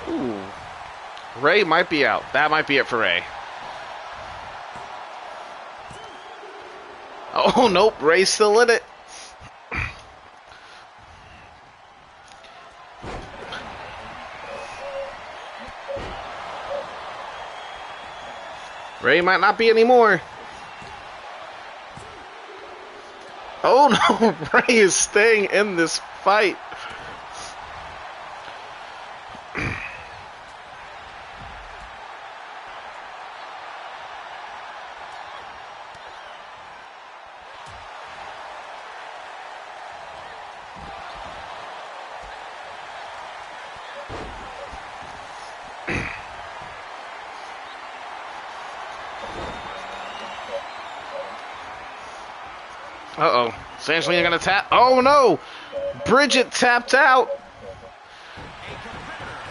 Ooh. Ray might be out. That might be it for Ray. Oh, nope. Ray's still in it. Ray might not be anymore. Oh, no. Ray is staying in this fight. Uh-oh. Is Angelina gonna tap? Oh, no! Bridget tapped out!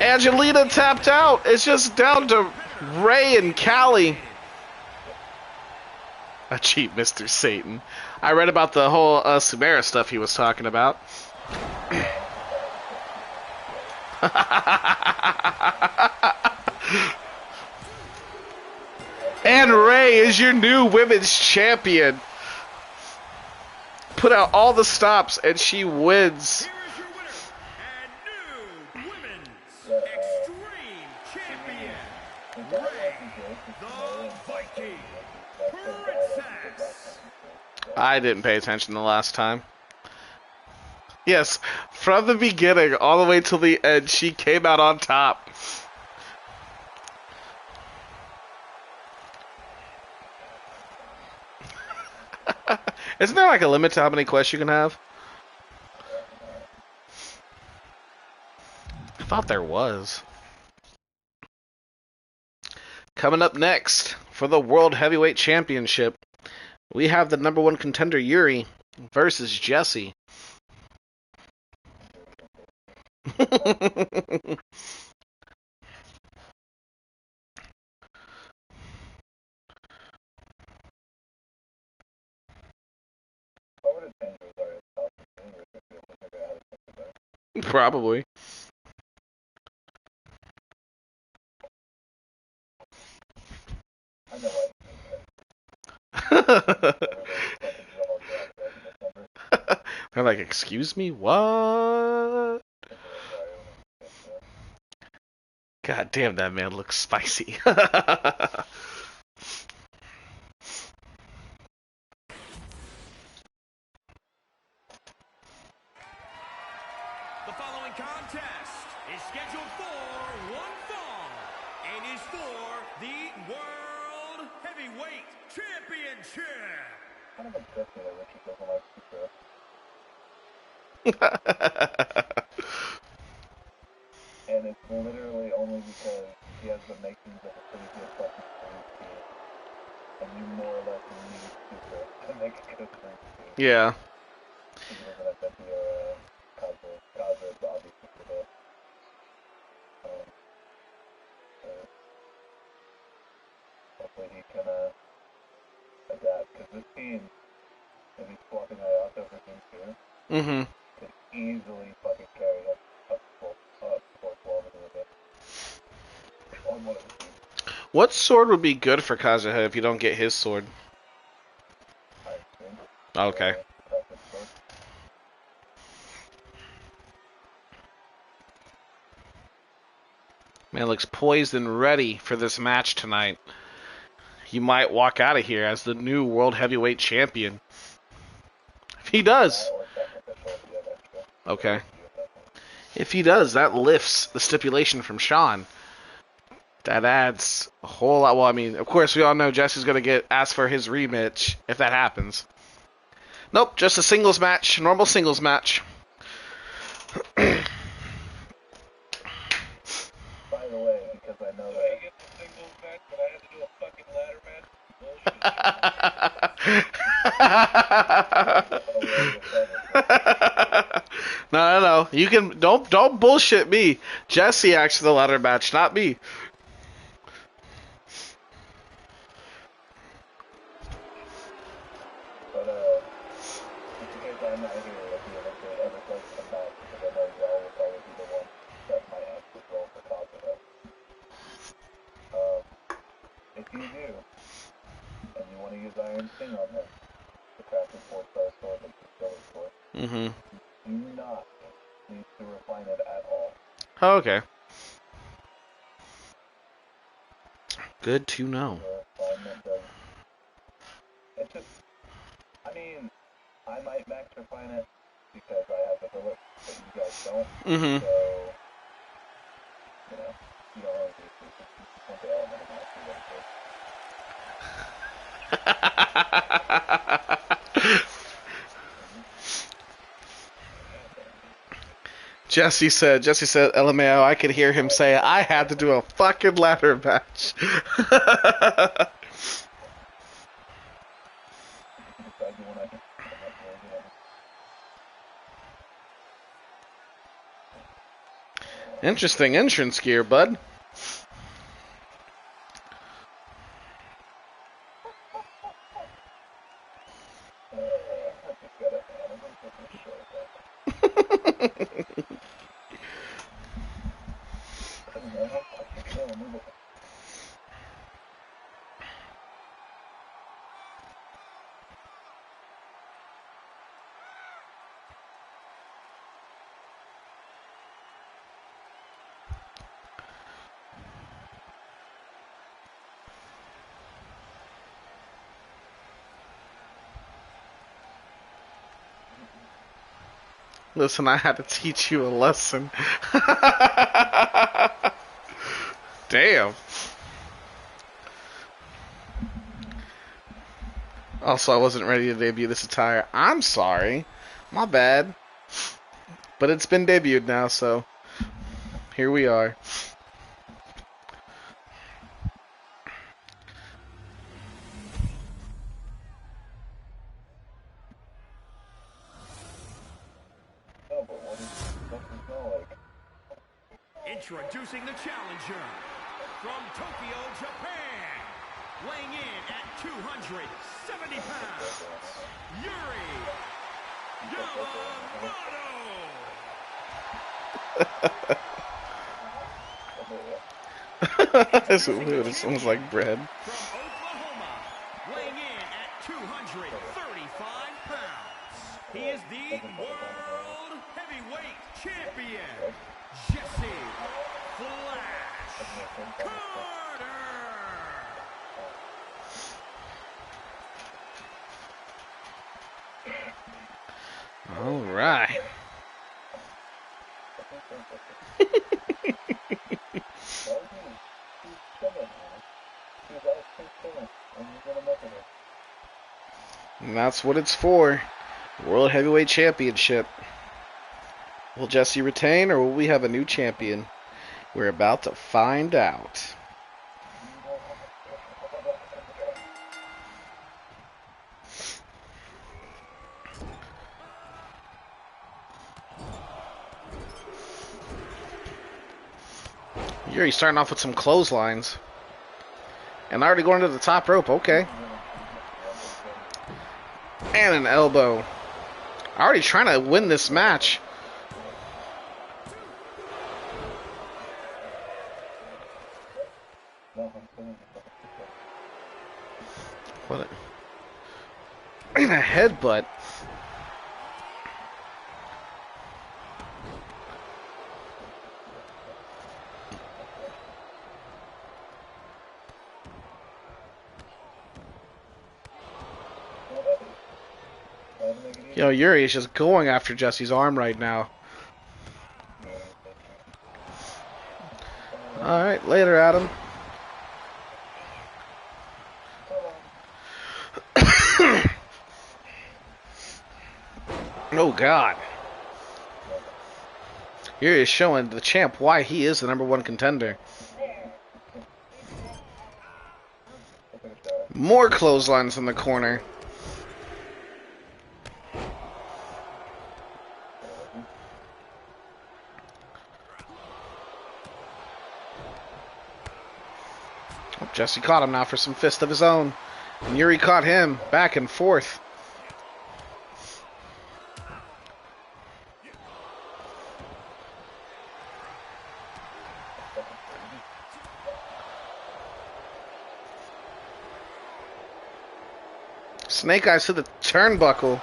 Angelina tapped out! It's just down to Ray and Callie. A cheap Mr. Satan. I read about the whole Sumera stuff he was talking about. And Ray is your new women's champion. Put out all the stops and she wins. Here is your winner and new women's extreme champion, Ray the Viking Princess. I didn't pay attention the last time. Yes, from the beginning all the way till the end, she came out on top. Isn't there like a limit to how many quests you can have? I thought there was. Coming up next for the World Heavyweight Championship, we have the #1 contender Yuri versus Jesse. Probably. They're like, excuse me, what? God damn, that man looks spicy. The following contest is scheduled for one fall and is for the World Heavyweight Championship. Kind of upset me that Richard doesn't like pizza. And it's literally only because he has the makings of a pretty good fucking spring team. And you more or less need super to make a good spring team. Yeah. He doesn't have that Kaza is obviously for the hopefully he can adapt, because this team, if he's swapping Hayato for Jim too, could easily fucking carry up 412 into the on one of the teams. What sword would be good for Kazuha if you don't get his sword? I assume. Okay. Man looks poised and ready for this match tonight. He might walk out of here as the new World Heavyweight Champion. If he does. Okay. If he does, that lifts the stipulation from Sean. That adds a whole lot. Well, I mean, of course, we all know Jesse's going to get asked for his rematch if that happens. Nope, just a singles match. Normal singles match. By the way, because I know that I get the singles match, but I had to do a fucking ladder match. No. You can don't bullshit me. Jesse asked for the ladder match, not me. But just in case I'm not here, if you ever does come back, because I know y'all will probably be the one that might have to roll for Kazuha. If you do, and you want to use Iron Sting on him, the crafted 4-star sword that you go for, you do not need to refine it at all. Oh, okay. Good to know. The refinement does. It's just, I mean, I might max refine it because I have the bullet, but you guys don't. So, you know, you don't want to do the element of that. Jesse said, LMAO, I could hear him say, I had to do a fucking ladder match. Interesting entrance gear, bud. Listen, I had to teach you a lesson. Damn. Also, I wasn't ready to debut this attire. I'm sorry. My bad. But it's been debuted now, so here we are. Introducing the challenger from Tokyo, Japan, weighing in at 270 pounds, Yuri This almost like bread. from Oklahoma, weighing in at 210 the World Heavyweight Champion, Jesse Flash Carter. All right. And that's what it's for. World Heavyweight Championship. Will Jesse retain, or will we have a new champion? We're about to find out. Yuri's starting off with some clotheslines. And already going to the top rope, okay. And an elbow. Already trying to win this match. What a headbutt. Yo, Yuri is just going after Jesse's arm right now. Alright, later, Adam. Oh, God. Yuri is showing the champ why he is the #1 contender. More clotheslines in the corner. Jesse caught him now for some fist of his own. And Yuri caught him back and forth. Snake Eyes to the turnbuckle.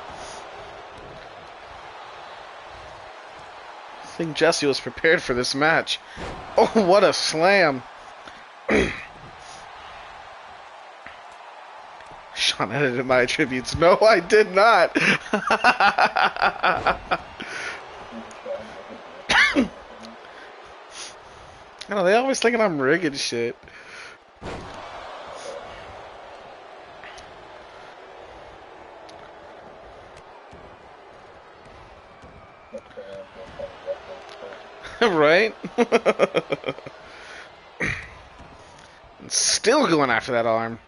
I think Jesse was prepared for this match. Oh, what a slam. Sean edited my attributes. No, I did not. No, they always thinking I'm rigging shit. Right? Still going after that arm.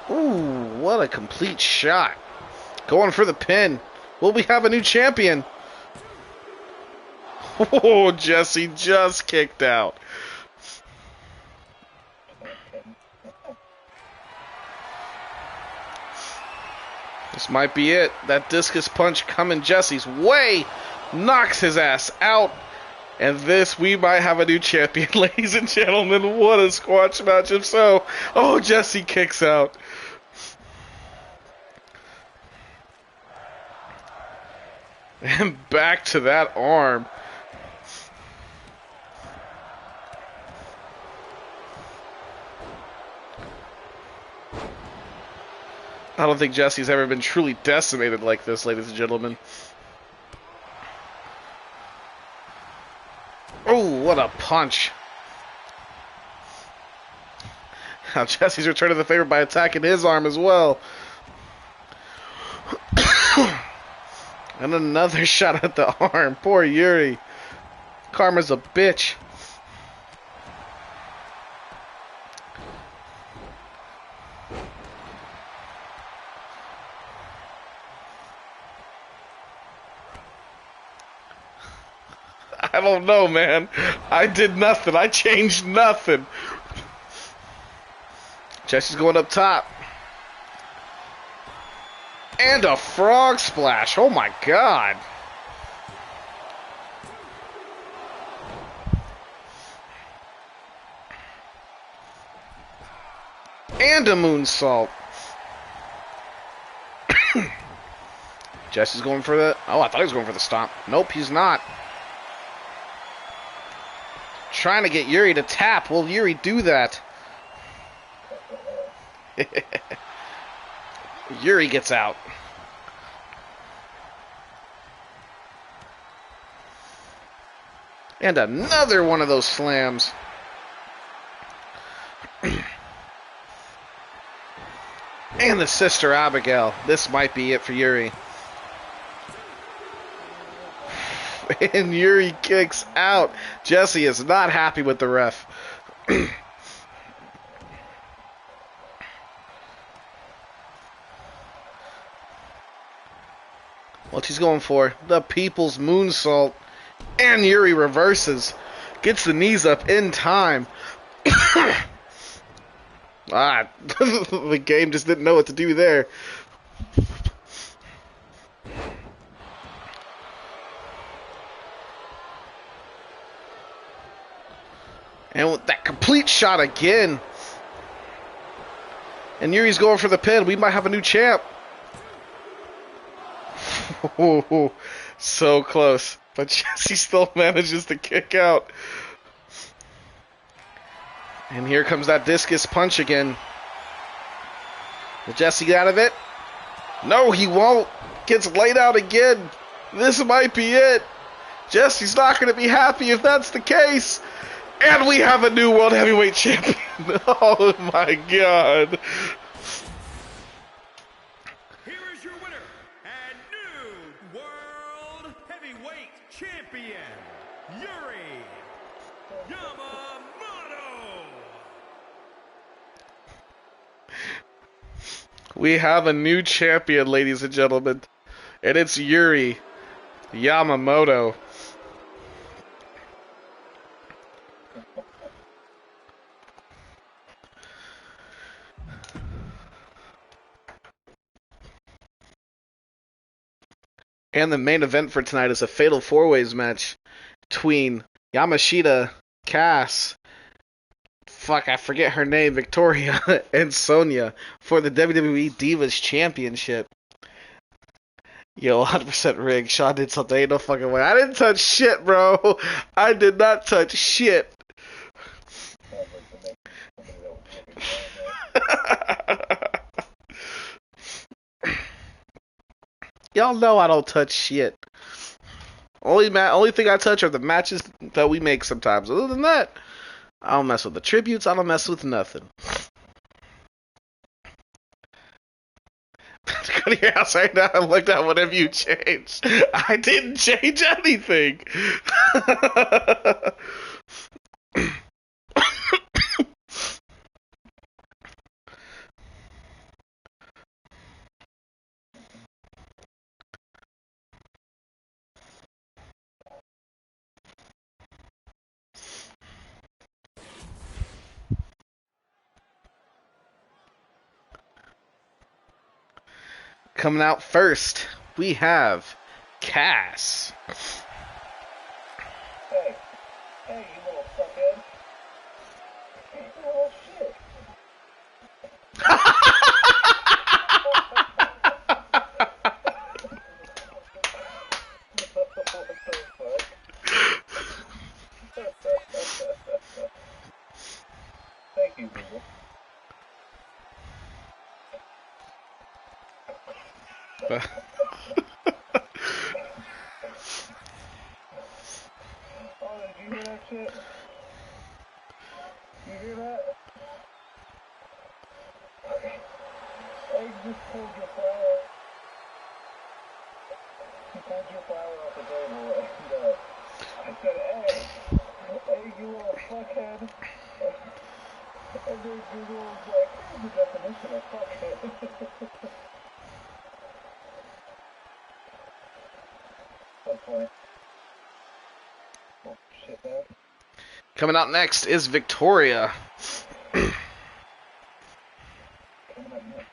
Ooh, what a complete shot. Going for the pin. Will we have a new champion? Oh, Jesse just kicked out. This might be it. That discus punch coming Jesse's way knocks his ass out. And this, we might have a new champion, ladies and gentlemen. What a squash match if so. Oh, Jesse kicks out. And back to that arm. I don't think Jesse's ever been truly decimated like this, ladies and gentlemen. Oh, what a punch. Now Jesse's returning the favor by attacking his arm as well. And another shot at the arm. Poor Yuri. Karma's a bitch. I don't know, man. I did nothing. I changed nothing. Jesse's going up top. And a frog splash. Oh my god. And a moonsault. Jesse's going for the... Oh, I thought he was going for the stomp. Nope, he's not. Trying to get Yuri to tap. Will Yuri do that? Yuri gets out. And another one of those slams. And the Sister Abigail. This might be it for Yuri. And Yuri kicks out. Jesse is not happy with the ref. What he's going for? The People's Moonsault. And Yuri reverses. Gets the knees up in time. The game just didn't know what to do there. And with that complete shot again. And Yuri's going for the pin. We might have a new champ. So close. But Jesse still manages to kick out. And here comes that discus punch again. Will Jesse get out of it? No, he won't. Gets laid out again. This might be it. Jesse's not going to be happy if that's the case. And we have a new World Heavyweight Champion. Oh my God. Here is your winner and new World Heavyweight Champion, Yuri Yamamoto. We have a new champion, ladies and gentlemen. And it's Yuri Yamamoto. And the main event for tonight is a fatal four-ways match between Yamashita, Cass, I forget her name, Victoria, and Sonya for the WWE Divas Championship. Yo, 100% rigged. Sean did something. Ain't no fucking way. I didn't touch shit, bro. I did not touch shit. Y'all know I don't touch shit. Only thing I touch are the matches that we make sometimes. Other than that, I don't mess with the tributes. I don't mess with nothing. Go to your house right now and look at whatever you changed. I didn't change anything. Coming out first, we have Cass. Hey, you little fuckhead. Oh, shit. What the fuck? Thank you, Google. Oh, did you hear that shit? You hear that? Egg just pulled your flower. He pulled your flower off the table and I said, Egg, you little fuckhead. And then Google was like, here's the definition of fuckhead. That's funny. Oh, shit, man. Coming out next is Victoria. Coming up next.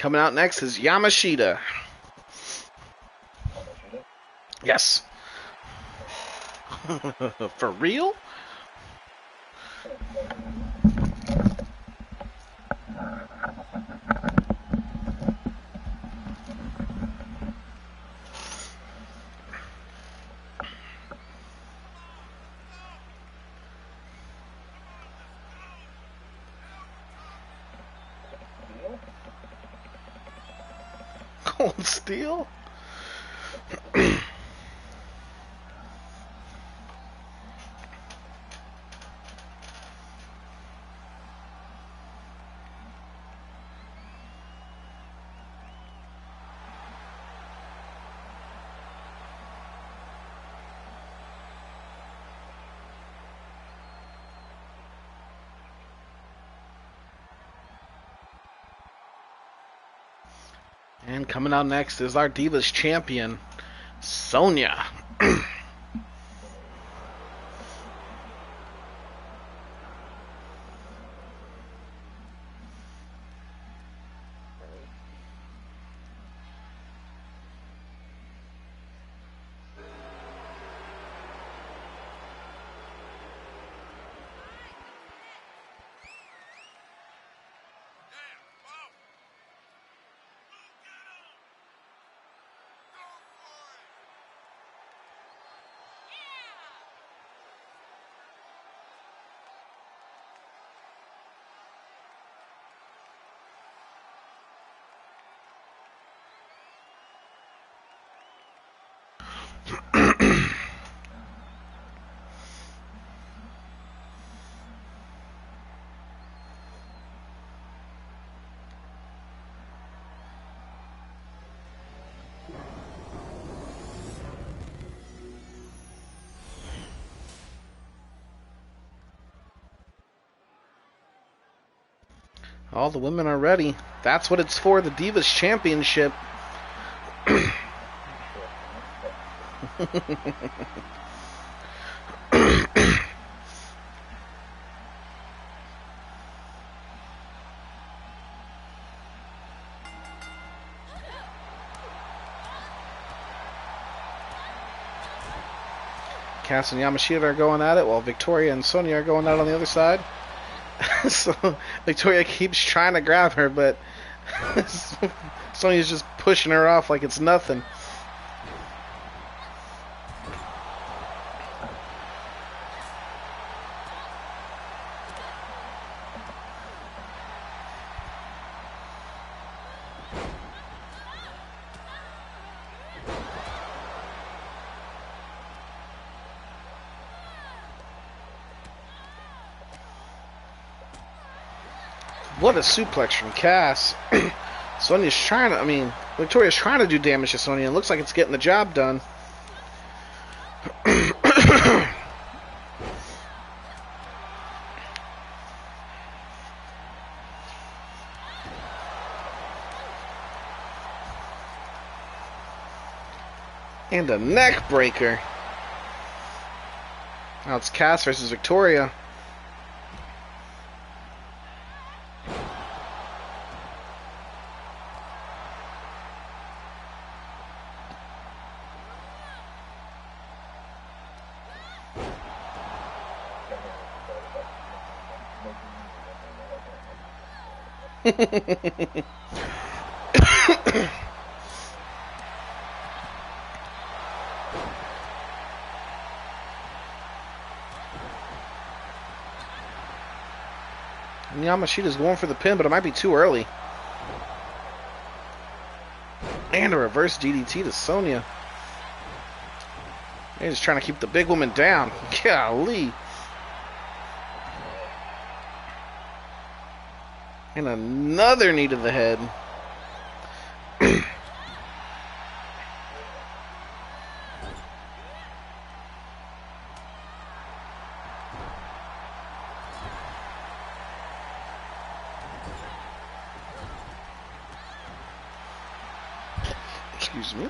Coming out next is Yamashita. Yamashita? Yes. For real? Cold Steel? And coming out next is our Divas champion, Sonya. All the women are ready. That's what it's for, the Divas Championship. Cass and Yamashita are going at it, while Victoria and Sonya are going out on the other side. So Victoria keeps trying to grab her, but Sonya's just pushing her off like it's nothing. What a suplex from Cass. Sonya's trying to, Victoria's trying to do damage to Sonya. It looks like it's getting the job done. And a neck breaker. Now it's Cass versus Victoria. Yamashita's going for the pin, but it might be too early. And a reverse DDT to Sonya. He's just trying to keep the big woman down. Golly. And another knee to the head. Excuse me.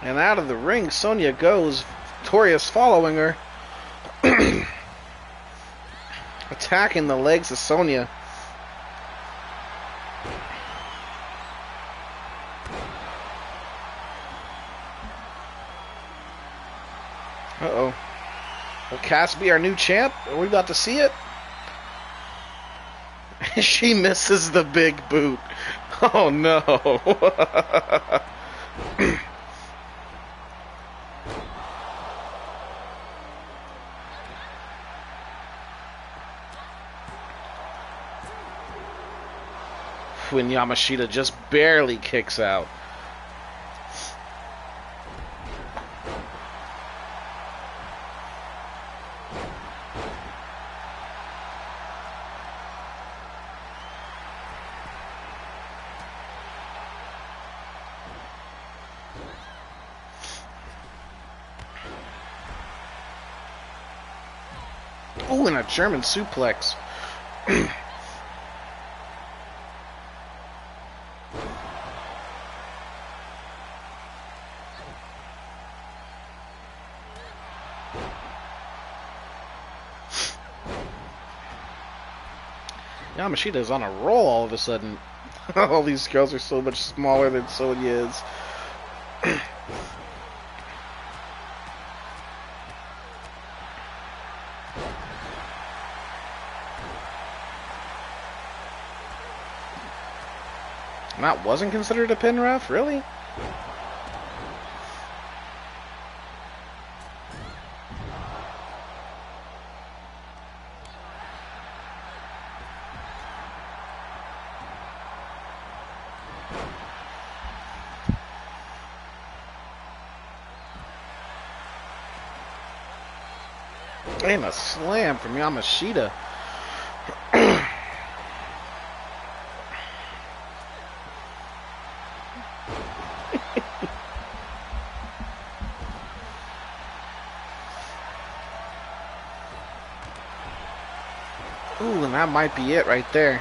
And out of the ring, Sonya goes. Victoria's following her. Attacking the legs of Sonya. Uh-oh. Will Cass be our new champ? Are we about to see it? She misses the big boot. Oh no. When Yamashita just barely kicks out. Ooh, and a German suplex. Yamashita's on a roll all of a sudden. All these girls are so much smaller than Sonya is. And that wasn't considered a pin, ref? Really? And a slam from Yamashita. Ooh, and that might be it right there.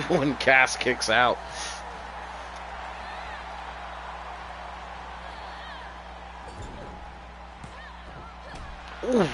When Cass kicks out. Ooh.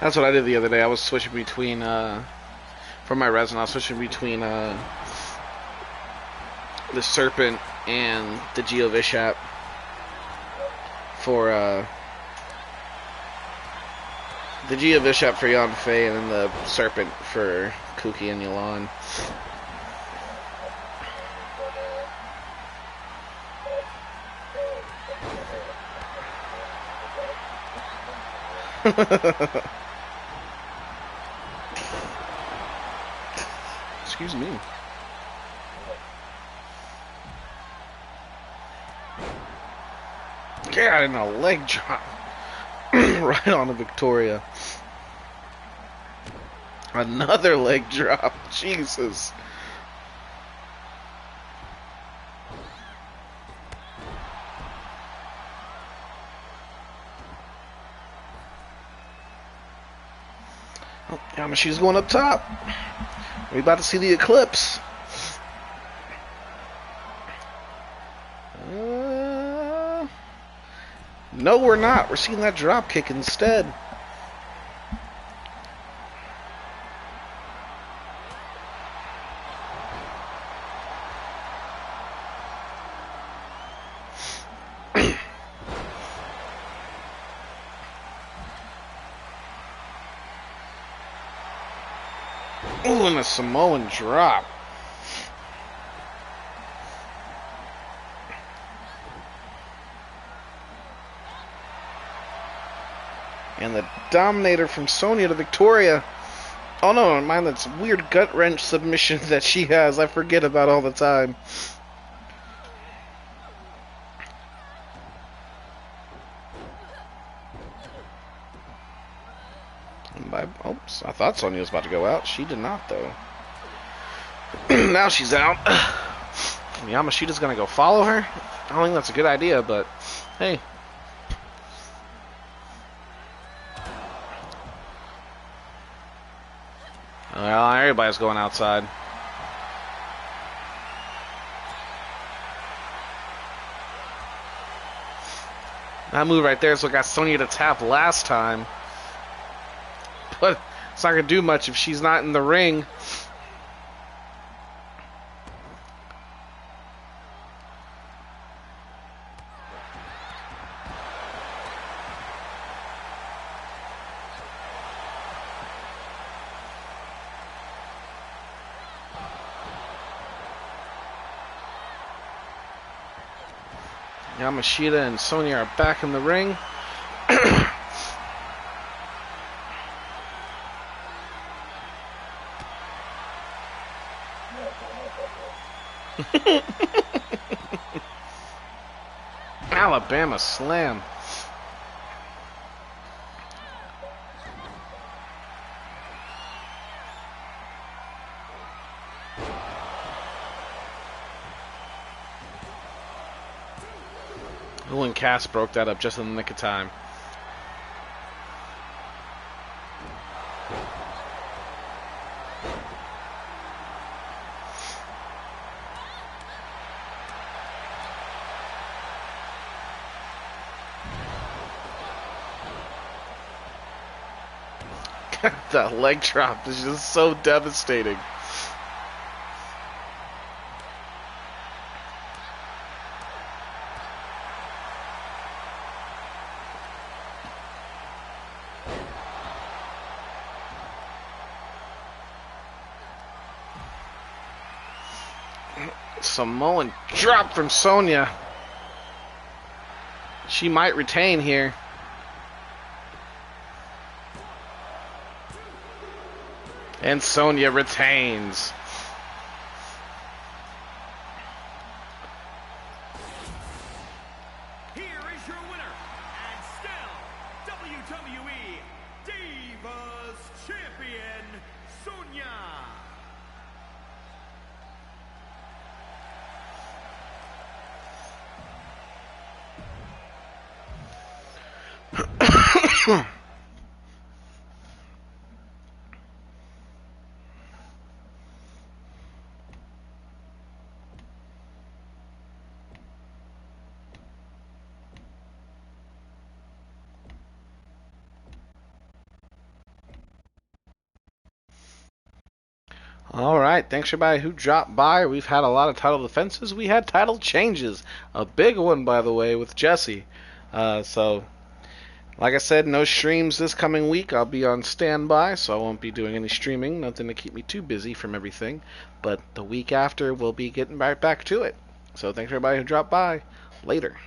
That's what I did the other day. I was switching between, for my resin, I was switching between, the Serpent and the Geo Bishop for, the Geo Bishop for Yan Fei and then the Serpent for Kuki and Yalan. Excuse me. Yeah, and a leg drop right on to Victoria. Another leg drop. Jesus. Oh, Yamashita's going up top. We're about to see the eclipse. No, we're not. We're seeing that drop kick instead. Ooh, and a Samoan drop. And the Dominator from Sonya to Victoria. Oh no, mind that's weird gut wrench submission that she has. I forget about all the time. Oops, I thought Sonya was about to go out. She did not, though. Now she's out. Yamashita's gonna go follow her. I don't think that's a good idea, but hey. Well, everybody's going outside. That move right there is what got Sonya to tap last time. But it's not going to do much if she's not in the ring. Yamashita and Sonya are back in the ring. Alabama slam. And Cass broke that up just in the nick of time. That leg drop is just so devastating. Samoan drop from Sonya. She might retain here. And Sonya retains. Here is your winner, and still WWE Divas Champion, Sonya. Alright, thanks everybody who dropped by. We've had a lot of title defenses. We had title changes. A big one, by the way, with Jesse. So, like I said, no streams this coming week. I'll be on standby, so I won't be doing any streaming. Nothing to keep me too busy from everything. But the week after, we'll be getting right back to it. So, thanks everybody who dropped by. Later.